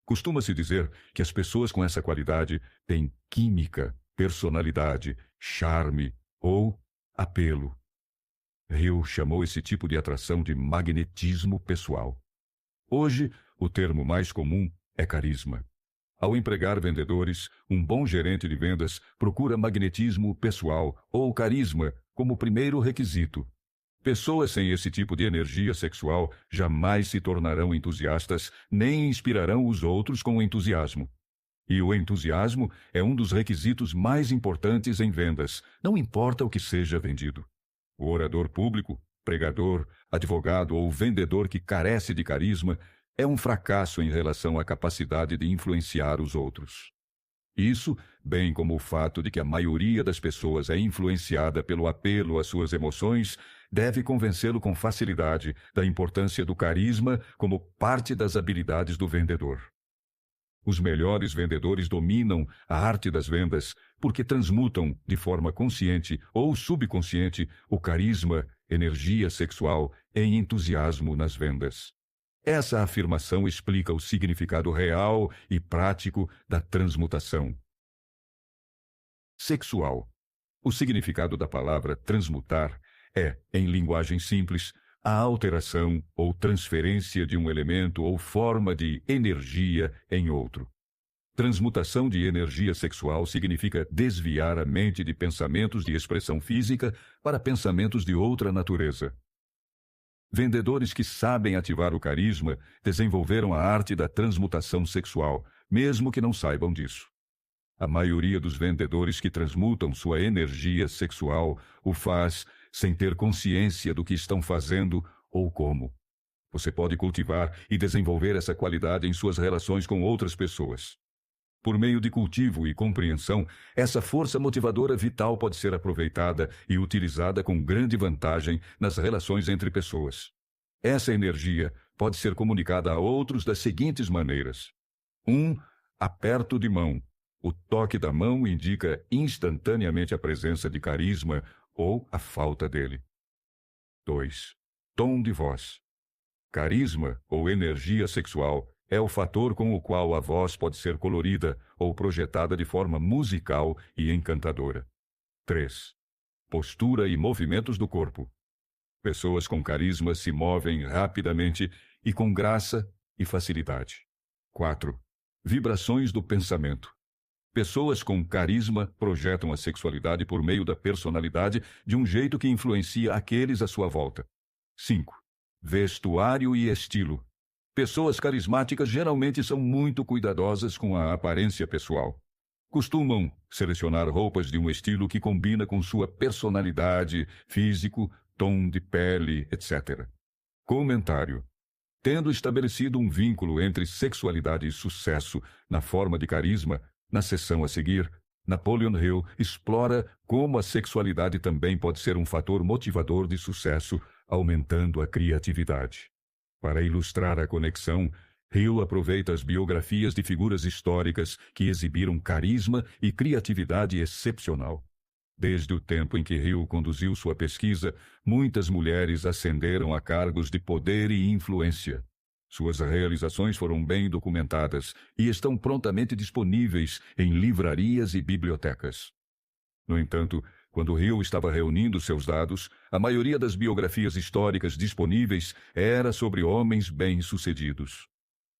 Costuma-se dizer que as pessoas com essa qualidade têm química, personalidade, charme ou apelo. Hill chamou esse tipo de atração de magnetismo pessoal. Hoje, o termo mais comum é carisma. Ao empregar vendedores, um bom gerente de vendas procura magnetismo pessoal ou carisma como primeiro requisito. Pessoas sem esse tipo de energia sexual jamais se tornarão entusiastas nem inspirarão os outros com entusiasmo. E o entusiasmo é um dos requisitos mais importantes em vendas, não importa o que seja vendido. O orador público, pregador, advogado ou vendedor que carece de carisma é um fracasso em relação à capacidade de influenciar os outros. Isso, bem como o fato de que a maioria das pessoas é influenciada pelo apelo às suas emoções, deve convencê-lo com facilidade da importância do carisma como parte das habilidades do vendedor. Os melhores vendedores dominam a arte das vendas porque transmutam, de forma consciente ou subconsciente, o carisma, energia sexual, em entusiasmo nas vendas. Essa afirmação explica o significado real e prático da transmutação. Sexual. O significado da palavra transmutar é, em linguagem simples, a alteração ou transferência de um elemento ou forma de energia em outro. Transmutação de energia sexual significa desviar a mente de pensamentos de expressão física para pensamentos de outra natureza. Vendedores que sabem ativar o carisma desenvolveram a arte da transmutação sexual, mesmo que não saibam disso. A maioria dos vendedores que transmutam sua energia sexual o faz sem ter consciência do que estão fazendo ou como. Você pode cultivar e desenvolver essa qualidade em suas relações com outras pessoas. Por meio de cultivo e compreensão, essa força motivadora vital pode ser aproveitada e utilizada com grande vantagem nas relações entre pessoas. Essa energia pode ser comunicada a outros das seguintes maneiras. 1. Aperto de mão. O toque da mão indica instantaneamente a presença de carisma ou a falta dele. 2. Tom de voz. Carisma ou energia sexual é o fator com o qual a voz pode ser colorida ou projetada de forma musical e encantadora. 3. Postura e movimentos do corpo. Pessoas com carisma se movem rapidamente e com graça e facilidade. 4. Vibrações do pensamento. Pessoas com carisma projetam a sexualidade por meio da personalidade de um jeito que influencia aqueles à sua volta. 5. Vestuário e estilo. Pessoas carismáticas geralmente são muito cuidadosas com a aparência pessoal. Costumam selecionar roupas de um estilo que combina com sua personalidade, físico, tom de pele, etc. Comentário. Tendo estabelecido um vínculo entre sexualidade e sucesso na forma de carisma, na seção a seguir, Napoleon Hill explora como a sexualidade também pode ser um fator motivador de sucesso, aumentando a criatividade. Para ilustrar a conexão, Hill aproveita as biografias de figuras históricas que exibiram carisma e criatividade excepcional. Desde o tempo em que Hill conduziu sua pesquisa, muitas mulheres ascenderam a cargos de poder e influência. Suas realizações foram bem documentadas e estão prontamente disponíveis em livrarias e bibliotecas. No entanto, quando Hill estava reunindo seus dados, a maioria das biografias históricas disponíveis era sobre homens bem-sucedidos.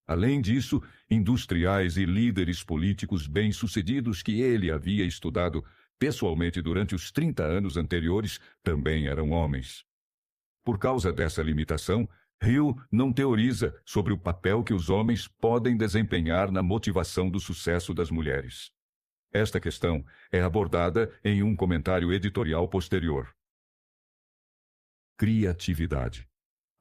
Além disso, industriais e líderes políticos bem-sucedidos que ele havia estudado pessoalmente durante os 30 anos anteriores também eram homens. Por causa dessa limitação, Hill não teoriza sobre o papel que os homens podem desempenhar na motivação do sucesso das mulheres. Esta questão é abordada em um comentário editorial posterior. Criatividade.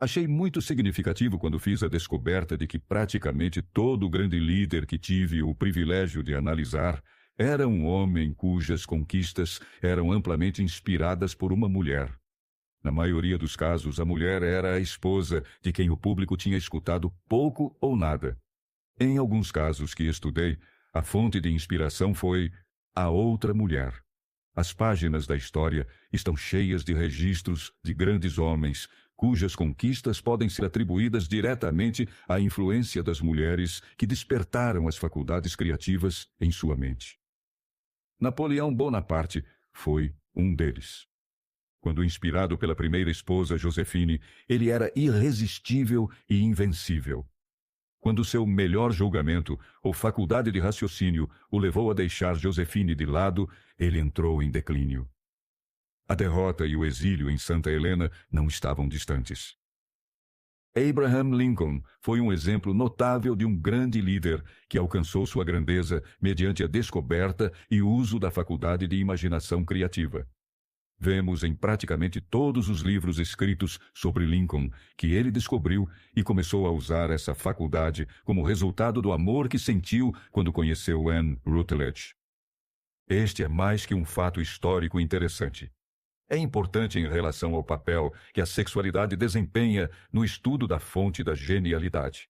Achei muito significativo quando fiz a descoberta de que praticamente todo grande líder que tive o privilégio de analisar era um homem cujas conquistas eram amplamente inspiradas por uma mulher. Na maioria dos casos, a mulher era a esposa de quem o público tinha escutado pouco ou nada. Em alguns casos que estudei, a fonte de inspiração foi a outra mulher. As páginas da história estão cheias de registros de grandes homens, cujas conquistas podem ser atribuídas diretamente à influência das mulheres que despertaram as faculdades criativas em sua mente. Napoleão Bonaparte foi um deles. Quando inspirado pela primeira esposa, Josefine, ele era irresistível e invencível. Quando seu melhor julgamento ou faculdade de raciocínio o levou a deixar Josefine de lado, ele entrou em declínio. A derrota e o exílio em Santa Helena não estavam distantes. Abraham Lincoln foi um exemplo notável de um grande líder que alcançou sua grandeza mediante a descoberta e uso da faculdade de imaginação criativa. Vemos em praticamente todos os livros escritos sobre Lincoln que ele descobriu e começou a usar essa faculdade como resultado do amor que sentiu quando conheceu Anne Rutledge. Este é mais que um fato histórico interessante. É importante em relação ao papel que a sexualidade desempenha no estudo da fonte da genialidade.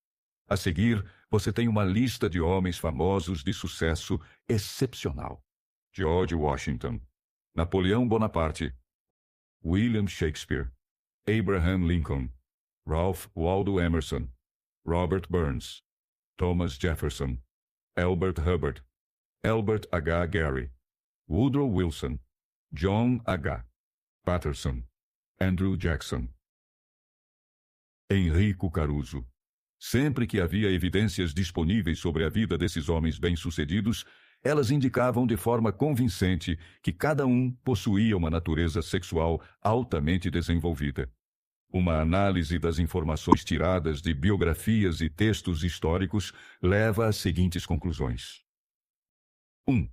A seguir, você tem uma lista de homens famosos de sucesso excepcional. George Washington, Napoleão Bonaparte, William Shakespeare, Abraham Lincoln, Ralph Waldo Emerson, Robert Burns, Thomas Jefferson, Albert Hubbard, Albert H. Gary, Woodrow Wilson, John H. Patterson, Andrew Jackson. Enrico Caruso. Sempre que havia evidências disponíveis sobre a vida desses homens bem-sucedidos, elas indicavam de forma convincente que cada um possuía uma natureza sexual altamente desenvolvida. Uma análise das informações tiradas de biografias e textos históricos leva às seguintes conclusões. 1.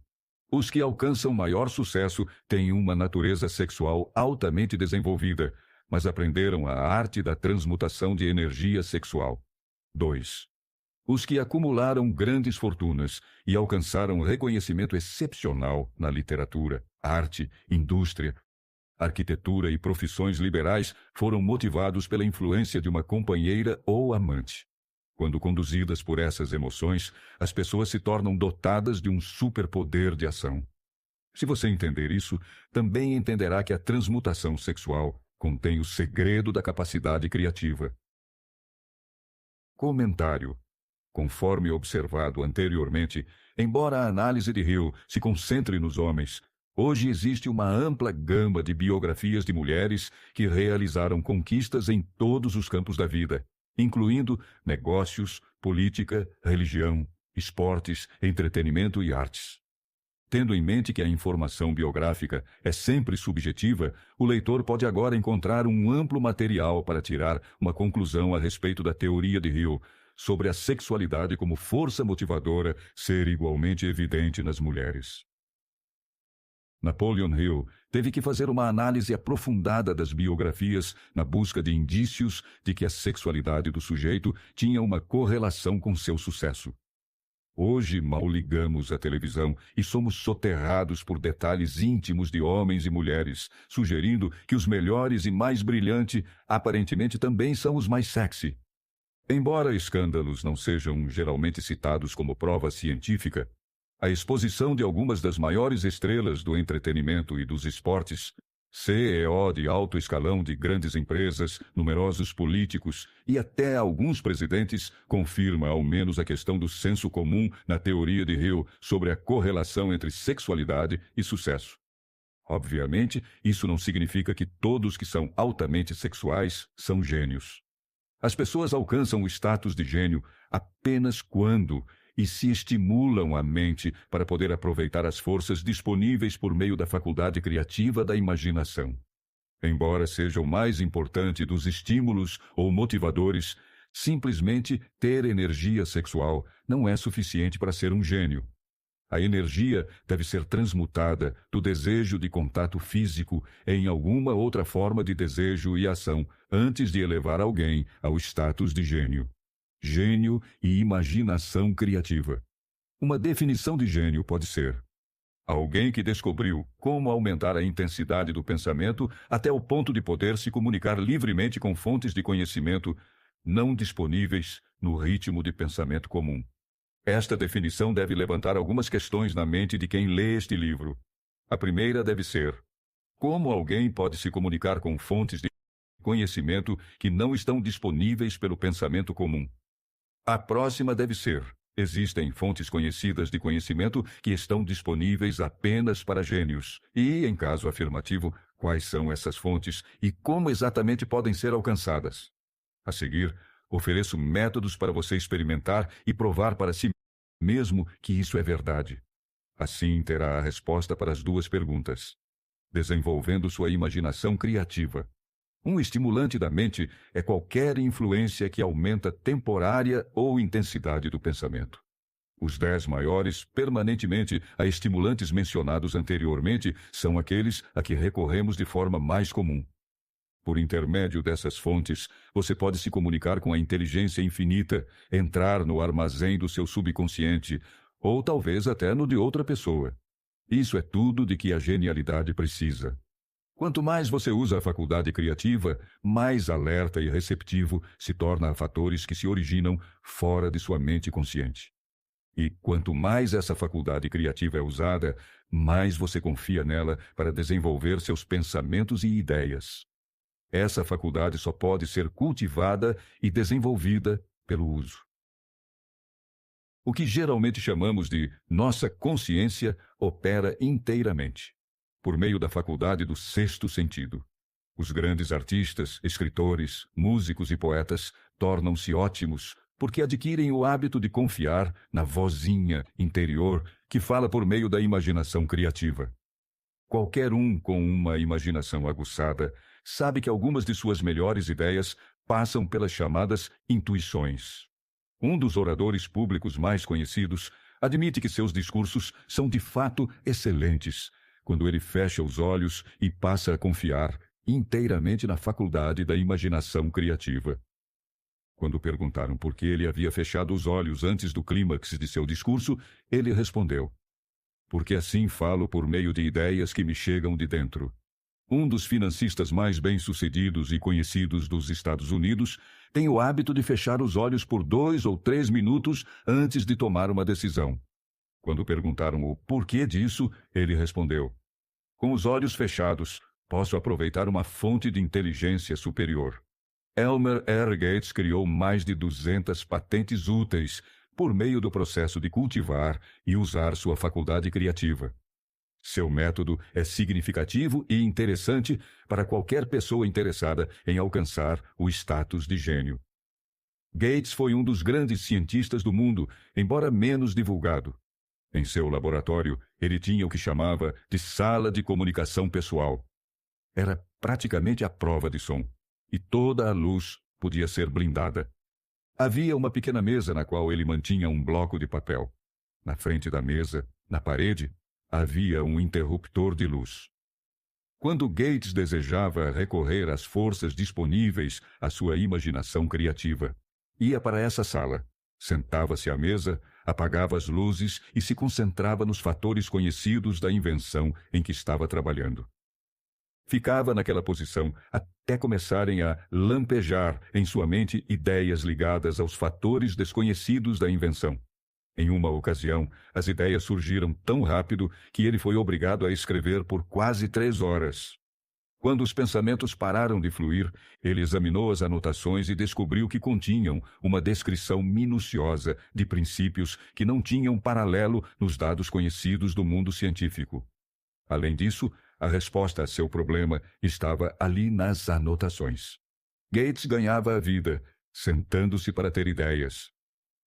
Os que alcançam maior sucesso têm uma natureza sexual altamente desenvolvida, mas aprenderam a arte da transmutação de energia sexual. 2. Os que acumularam grandes fortunas e alcançaram reconhecimento excepcional na literatura, arte, indústria, arquitetura e profissões liberais foram motivados pela influência de uma companheira ou amante. Quando conduzidas por essas emoções, as pessoas se tornam dotadas de um superpoder de ação. Se você entender isso, também entenderá que a transmutação sexual, contém o segredo da capacidade criativa. Comentário. Conforme observado anteriormente, embora a análise de Hill se concentre nos homens, hoje existe uma ampla gama de biografias de mulheres que realizaram conquistas em todos os campos da vida, incluindo negócios, política, religião, esportes, entretenimento e artes. Tendo em mente que a informação biográfica é sempre subjetiva, o leitor pode agora encontrar um amplo material para tirar uma conclusão a respeito da teoria de Hill sobre a sexualidade como força motivadora ser igualmente evidente nas mulheres. Napoleon Hill teve que fazer uma análise aprofundada das biografias na busca de indícios de que a sexualidade do sujeito tinha uma correlação com seu sucesso. Hoje mal ligamos a televisão e somos soterrados por detalhes íntimos de homens e mulheres, sugerindo que os melhores e mais brilhantes aparentemente também são os mais sexy. Embora escândalos não sejam geralmente citados como prova científica, a exposição de algumas das maiores estrelas do entretenimento e dos esportes, CEO de alto escalão de grandes empresas, numerosos políticos e até alguns presidentes, confirma ao menos a questão do senso comum na teoria de Hill sobre a correlação entre sexualidade e sucesso. Obviamente, isso não significa que todos que são altamente sexuais são gênios. As pessoas alcançam o status de gênio apenas quando e se estimulam a mente para poder aproveitar as forças disponíveis por meio da faculdade criativa da imaginação. Embora seja o mais importante dos estímulos ou motivadores, simplesmente ter energia sexual não é suficiente para ser um gênio. A energia deve ser transmutada do desejo de contato físico em alguma outra forma de desejo e ação antes de elevar alguém ao status de gênio. Gênio e imaginação criativa. Uma definição de gênio pode ser: alguém que descobriu como aumentar a intensidade do pensamento até o ponto de poder se comunicar livremente com fontes de conhecimento não disponíveis no ritmo de pensamento comum. Esta definição deve levantar algumas questões na mente de quem lê este livro. A primeira deve ser: como alguém pode se comunicar com fontes de conhecimento que não estão disponíveis pelo pensamento comum? A próxima deve ser: existem fontes conhecidas de conhecimento que estão disponíveis apenas para gênios. E, em caso afirmativo, quais são essas fontes e como exatamente podem ser alcançadas? A seguir, ofereço métodos para você experimentar e provar para si mesmo que isso é verdade. Assim terá a resposta para as duas perguntas. Desenvolvendo sua imaginação criativa. Um estimulante da mente é qualquer influência que aumenta temporária ou intensidade do pensamento. Os 10 maiores, permanentemente, a estimulantes mencionados anteriormente são aqueles a que recorremos de forma mais comum. Por intermédio dessas fontes, você pode se comunicar com a inteligência infinita, entrar no armazém do seu subconsciente, ou talvez até no de outra pessoa. Isso é tudo de que a genialidade precisa. Quanto mais você usa a faculdade criativa, mais alerta e receptivo se torna a fatores que se originam fora de sua mente consciente. E quanto mais essa faculdade criativa é usada, mais você confia nela para desenvolver seus pensamentos e ideias. Essa faculdade só pode ser cultivada e desenvolvida pelo uso. O que geralmente chamamos de nossa consciência opera inteiramente por meio da faculdade do sexto sentido. Os grandes artistas, escritores, músicos e poetas tornam-se ótimos porque adquirem o hábito de confiar na vozinha interior que fala por meio da imaginação criativa. Qualquer um com uma imaginação aguçada sabe que algumas de suas melhores ideias passam pelas chamadas intuições. Um dos oradores públicos mais conhecidos admite que seus discursos são de fato excelentes, quando ele fecha os olhos e passa a confiar inteiramente na faculdade da imaginação criativa. Quando perguntaram por que ele havia fechado os olhos antes do clímax de seu discurso, ele respondeu: porque assim falo por meio de ideias que me chegam de dentro. Um dos financistas mais bem-sucedidos e conhecidos dos Estados Unidos tem o hábito de fechar os olhos por 2 ou 3 minutos antes de tomar uma decisão. Quando perguntaram o porquê disso, ele respondeu: com os olhos fechados, posso aproveitar uma fonte de inteligência superior. Elmer R. Gates criou mais de 200 patentes úteis por meio do processo de cultivar e usar sua faculdade criativa. Seu método é significativo e interessante para qualquer pessoa interessada em alcançar o status de gênio. Gates foi um dos grandes cientistas do mundo, embora menos divulgado. Em seu laboratório, ele tinha o que chamava de sala de comunicação pessoal. Era praticamente a prova de som, e toda a luz podia ser blindada. Havia uma pequena mesa na qual ele mantinha um bloco de papel. Na frente da mesa, na parede, havia um interruptor de luz. Quando Gates desejava recorrer às forças disponíveis à sua imaginação criativa, ia para essa sala, sentava-se à mesa, apagava as luzes e se concentrava nos fatores conhecidos da invenção em que estava trabalhando. Ficava naquela posição até começarem a lampejar em sua mente ideias ligadas aos fatores desconhecidos da invenção. Em uma ocasião, as ideias surgiram tão rápido que ele foi obrigado a escrever por quase 3 horas. Quando os pensamentos pararam de fluir, ele examinou as anotações e descobriu que continham uma descrição minuciosa de princípios que não tinham paralelo nos dados conhecidos do mundo científico. Além disso, a resposta a seu problema estava ali nas anotações. Gates ganhava a vida, sentando-se para ter ideias.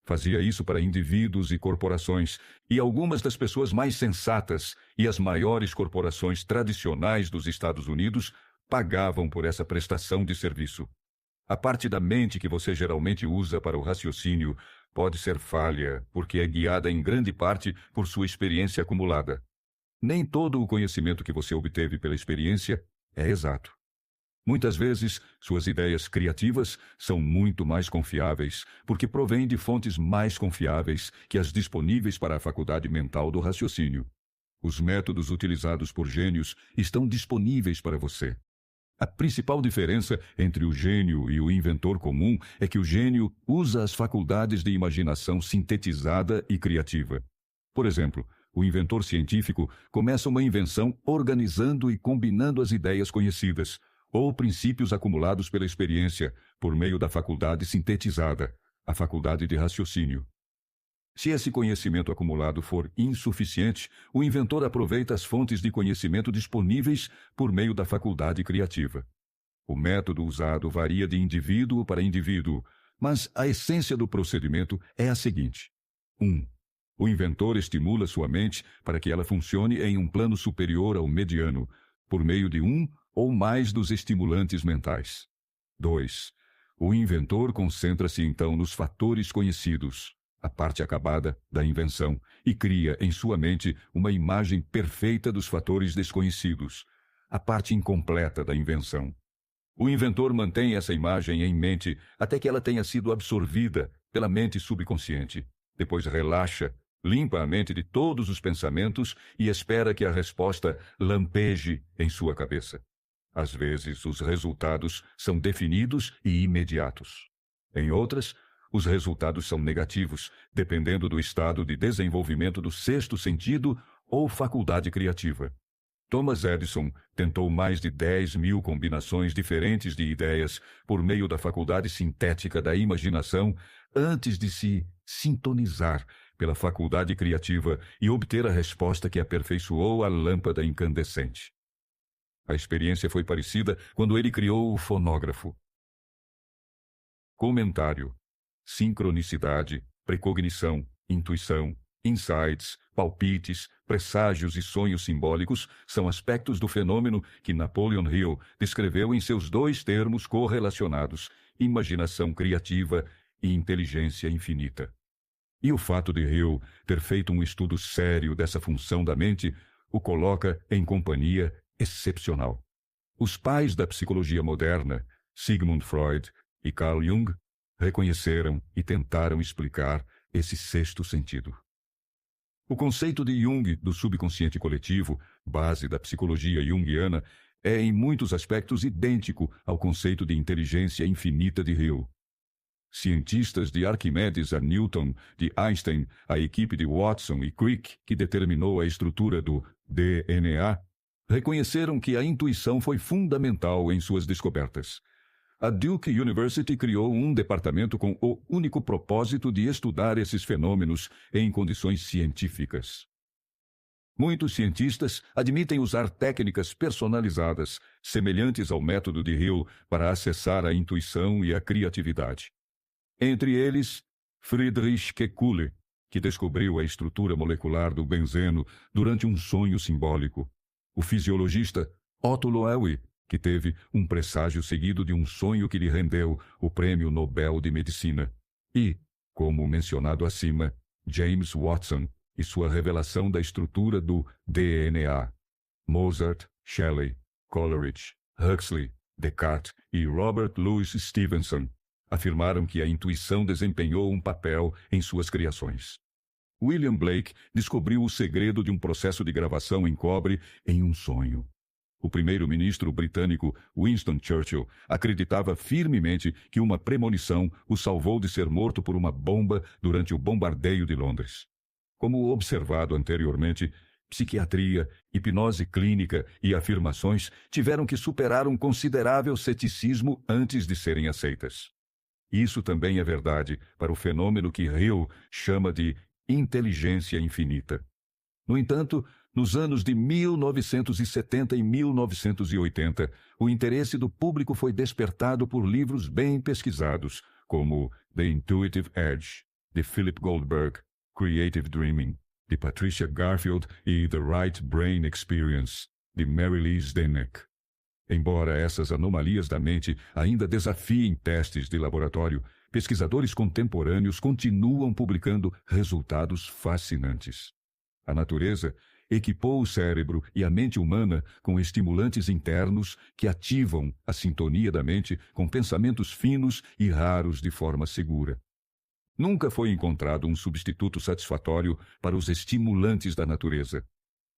Fazia isso para indivíduos e corporações, e algumas das pessoas mais sensatas e as maiores corporações tradicionais dos Estados Unidos pagavam por essa prestação de serviço. A parte da mente que você geralmente usa para o raciocínio pode ser falha, porque é guiada em grande parte por sua experiência acumulada. Nem todo o conhecimento que você obteve pela experiência é exato. Muitas vezes, suas ideias criativas são muito mais confiáveis, porque provêm de fontes mais confiáveis que as disponíveis para a faculdade mental do raciocínio. Os métodos utilizados por gênios estão disponíveis para você. A principal diferença entre o gênio e o inventor comum é que o gênio usa as faculdades de imaginação sintetizada e criativa. Por exemplo, o inventor científico começa uma invenção organizando e combinando as ideias conhecidas, ou princípios acumulados pela experiência, por meio da faculdade sintetizada, a faculdade de raciocínio. Se esse conhecimento acumulado for insuficiente, o inventor aproveita as fontes de conhecimento disponíveis por meio da faculdade criativa. O método usado varia de indivíduo para indivíduo, mas a essência do procedimento é a seguinte. 1. O inventor estimula sua mente para que ela funcione em um plano superior ao mediano, por meio de um ou mais dos estimulantes mentais. 2. O inventor concentra-se então nos fatores conhecidos, a parte acabada da invenção, e cria em sua mente uma imagem perfeita dos fatores desconhecidos, a parte incompleta da invenção. O inventor mantém essa imagem em mente até que ela tenha sido absorvida pela mente subconsciente. Depois relaxa, limpa a mente de todos os pensamentos e espera que a resposta lampeje em sua cabeça. Às vezes, os resultados são definidos e imediatos. Em outras, os resultados são negativos, dependendo do estado de desenvolvimento do sexto sentido ou faculdade criativa. Thomas Edison tentou mais de 10.000 combinações diferentes de ideias por meio da faculdade sintética da imaginação antes de se sintonizar pela faculdade criativa e obter a resposta que aperfeiçoou a lâmpada incandescente. A experiência foi parecida quando ele criou o fonógrafo. Comentário: sincronicidade, precognição, intuição, insights, palpites, presságios e sonhos simbólicos são aspectos do fenômeno que Napoleon Hill descreveu em seus 2 termos correlacionados, imaginação criativa e inteligência infinita. E o fato de Hill ter feito um estudo sério dessa função da mente o coloca em companhia excepcional. Os pais da psicologia moderna, Sigmund Freud e Carl Jung, reconheceram e tentaram explicar esse sexto sentido. O conceito de Jung do subconsciente coletivo, base da psicologia junguiana, é em muitos aspectos idêntico ao conceito de inteligência infinita de Hill. Cientistas de Arquimedes a Newton, de Einstein, a equipe de Watson e Crick, que determinou a estrutura do DNA, reconheceram que a intuição foi fundamental em suas descobertas. A Duke University criou um departamento com o único propósito de estudar esses fenômenos em condições científicas. Muitos cientistas admitem usar técnicas personalizadas, semelhantes ao método de Hill, para acessar a intuição e a criatividade. Entre eles, Friedrich Kekulé, que descobriu a estrutura molecular do benzeno durante um sonho simbólico. O fisiologista Otto Loewi, que teve um presságio seguido de um sonho que lhe rendeu o Prêmio Nobel de Medicina. E, como mencionado acima, James Watson e sua revelação da estrutura do DNA. Mozart, Shelley, Coleridge, Huxley, Descartes e Robert Louis Stevenson afirmaram que a intuição desempenhou um papel em suas criações. William Blake descobriu o segredo de um processo de gravação em cobre em um sonho. O primeiro-ministro britânico Winston Churchill acreditava firmemente que uma premonição o salvou de ser morto por uma bomba durante o bombardeio de Londres. Como observado anteriormente, psiquiatria, hipnose clínica e afirmações tiveram que superar um considerável ceticismo antes de serem aceitas. Isso também é verdade para o fenômeno que Hill chama de inteligência infinita. No entanto, nos anos de 1970 e 1980, o interesse do público foi despertado por livros bem pesquisados, como The Intuitive Edge, de Philip Goldberg, Creative Dreaming, de Patricia Garfield e The Right Brain Experience, de Mary Louise Dennett. Embora essas anomalias da mente ainda desafiem testes de laboratório, pesquisadores contemporâneos continuam publicando resultados fascinantes. A natureza equipou o cérebro e a mente humana com estimulantes internos que ativam a sintonia da mente com pensamentos finos e raros de forma segura. Nunca foi encontrado um substituto satisfatório para os estimulantes da natureza.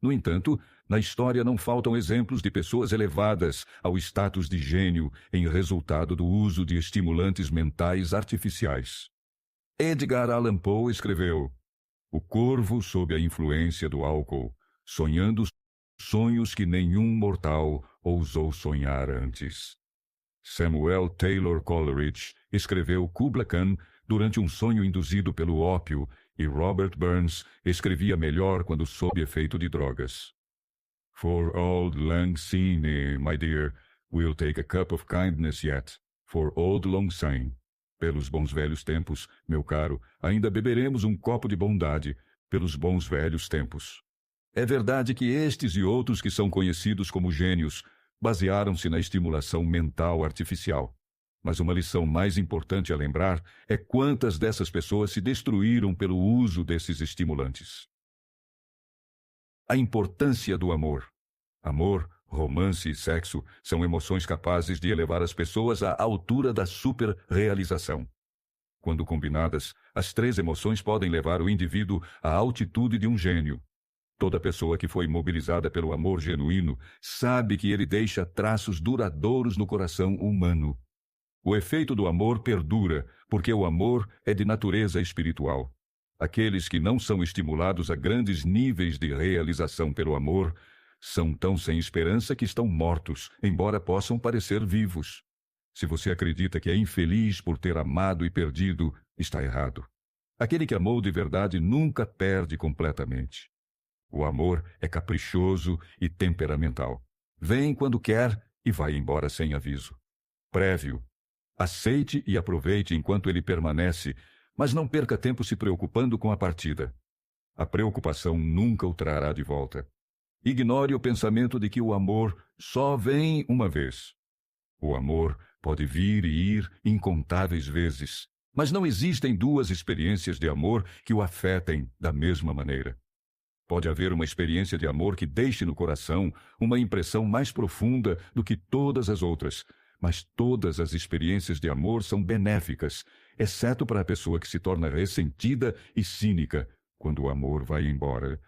No entanto, na história não faltam exemplos de pessoas elevadas ao status de gênio em resultado do uso de estimulantes mentais artificiais. Edgar Allan Poe escreveu: "O corvo sob a influência do álcool, sonhando sonhos que nenhum mortal ousou sonhar antes." Samuel Taylor Coleridge escreveu Kubla Khan durante um sonho induzido pelo ópio, e Robert Burns escrevia melhor quando sob efeito de drogas. "For old lang syne, my dear, we'll take a cup of kindness yet, for old long syne." Pelos bons velhos tempos, meu caro, ainda beberemos um copo de bondade, pelos bons velhos tempos. É verdade que estes e outros que são conhecidos como gênios basearam-se na estimulação mental artificial. Mas uma lição mais importante a lembrar é quantas dessas pessoas se destruíram pelo uso desses estimulantes. A importância do amor. Amor, romance e sexo são emoções capazes de elevar as pessoas à altura da super-realização. Quando combinadas, as três emoções podem levar o indivíduo à altitude de um gênio. Toda pessoa que foi mobilizada pelo amor genuíno sabe que ele deixa traços duradouros no coração humano. O efeito do amor perdura, porque o amor é de natureza espiritual. Aqueles que não são estimulados a grandes níveis de realização pelo amor são tão sem esperança que estão mortos, embora possam parecer vivos. Se você acredita que é infeliz por ter amado e perdido, está errado. Aquele que amou de verdade nunca perde completamente. O amor é caprichoso e temperamental. Vem quando quer e vai embora sem aviso. Prévio. Aceite e aproveite enquanto ele permanece, mas não perca tempo se preocupando com a partida. A preocupação nunca o trará de volta. Ignore o pensamento de que o amor só vem uma vez. O amor pode vir e ir incontáveis vezes, mas não existem duas experiências de amor que o afetem da mesma maneira. Pode haver uma experiência de amor que deixe no coração uma impressão mais profunda do que todas as outras, mas todas as experiências de amor são benéficas, exceto para a pessoa que se torna ressentida e cínica quando o amor vai embora.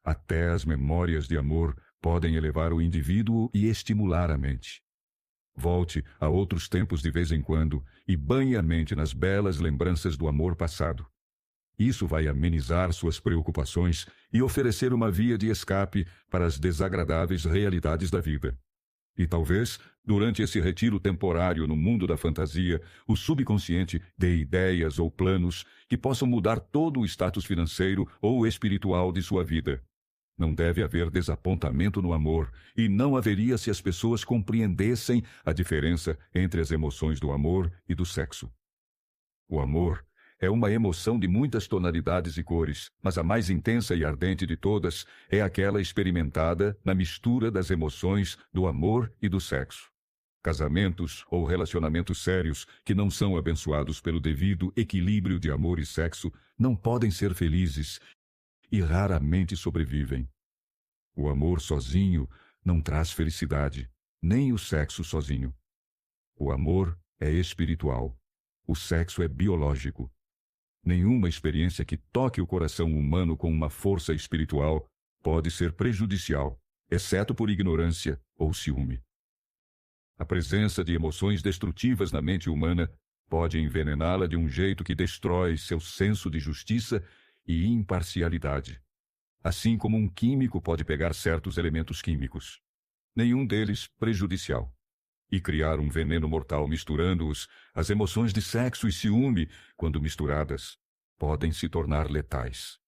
Até as memórias de amor podem elevar o indivíduo e estimular a mente. Volte a outros tempos de vez em quando e banhe a mente nas belas lembranças do amor passado. Isso vai amenizar suas preocupações e oferecer uma via de escape para as desagradáveis realidades da vida. E talvez, durante esse retiro temporário no mundo da fantasia, o subconsciente dê ideias ou planos que possam mudar todo o status financeiro ou espiritual de sua vida. Não deve haver desapontamento no amor, e não haveria se as pessoas compreendessem a diferença entre as emoções do amor e do sexo. O amor é uma emoção de muitas tonalidades e cores, mas a mais intensa e ardente de todas é aquela experimentada na mistura das emoções do amor e do sexo. Casamentos ou relacionamentos sérios que não são abençoados pelo devido equilíbrio de amor e sexo não podem ser felizes e raramente sobrevivem. O amor sozinho não traz felicidade, nem o sexo sozinho. O amor é espiritual. O sexo é biológico. Nenhuma experiência que toque o coração humano com uma força espiritual pode ser prejudicial, exceto por ignorância ou ciúme. A presença de emoções destrutivas na mente humana pode envenená-la de um jeito que destrói seu senso de justiça e imparcialidade. Assim como um químico pode pegar certos elementos químicos, nenhum deles prejudicial, e criar um veneno mortal misturando-os, as emoções de sexo e ciúme, quando misturadas, podem se tornar letais.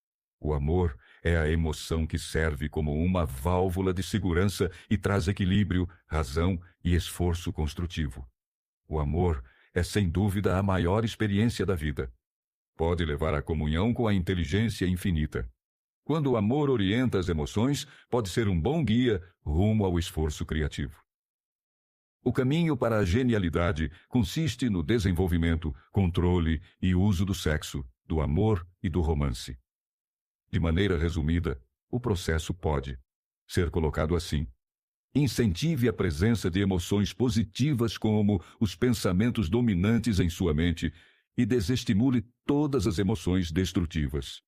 O amor é a emoção que serve como uma válvula de segurança e traz equilíbrio, razão e esforço construtivo. O amor é sem dúvida a maior experiência da vida. Pode levar à comunhão com a inteligência infinita. Quando o amor orienta as emoções, pode ser um bom guia rumo ao esforço criativo. O caminho para a genialidade consiste no desenvolvimento, controle e uso do sexo, do amor e do romance. De maneira resumida, o processo pode ser colocado assim: incentive a presença de emoções positivas como os pensamentos dominantes em sua mente e desestimule todas as emoções destrutivas.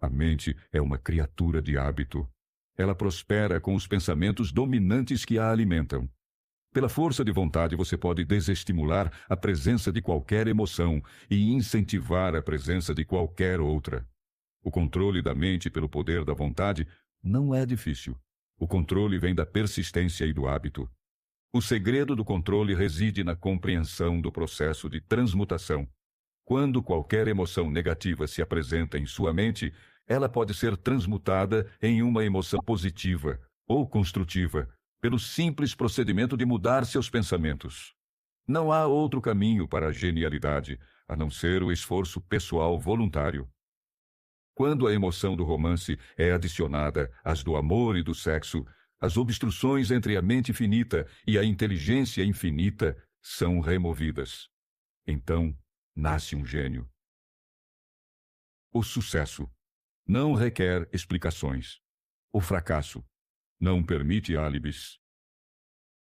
A mente é uma criatura de hábito. Ela prospera com os pensamentos dominantes que a alimentam. Pela força de vontade, você pode desestimular a presença de qualquer emoção e incentivar a presença de qualquer outra. O controle da mente pelo poder da vontade não é difícil. O controle vem da persistência e do hábito. O segredo do controle reside na compreensão do processo de transmutação. Quando qualquer emoção negativa se apresenta em sua mente, ela pode ser transmutada em uma emoção positiva ou construtiva, pelo simples procedimento de mudar seus pensamentos. Não há outro caminho para a genialidade, a não ser o esforço pessoal voluntário. Quando a emoção do romance é adicionada às do amor e do sexo, as obstruções entre a mente finita e a inteligência infinita são removidas. Então, nasce um gênio. O sucesso não requer explicações. O fracasso não permite álibis.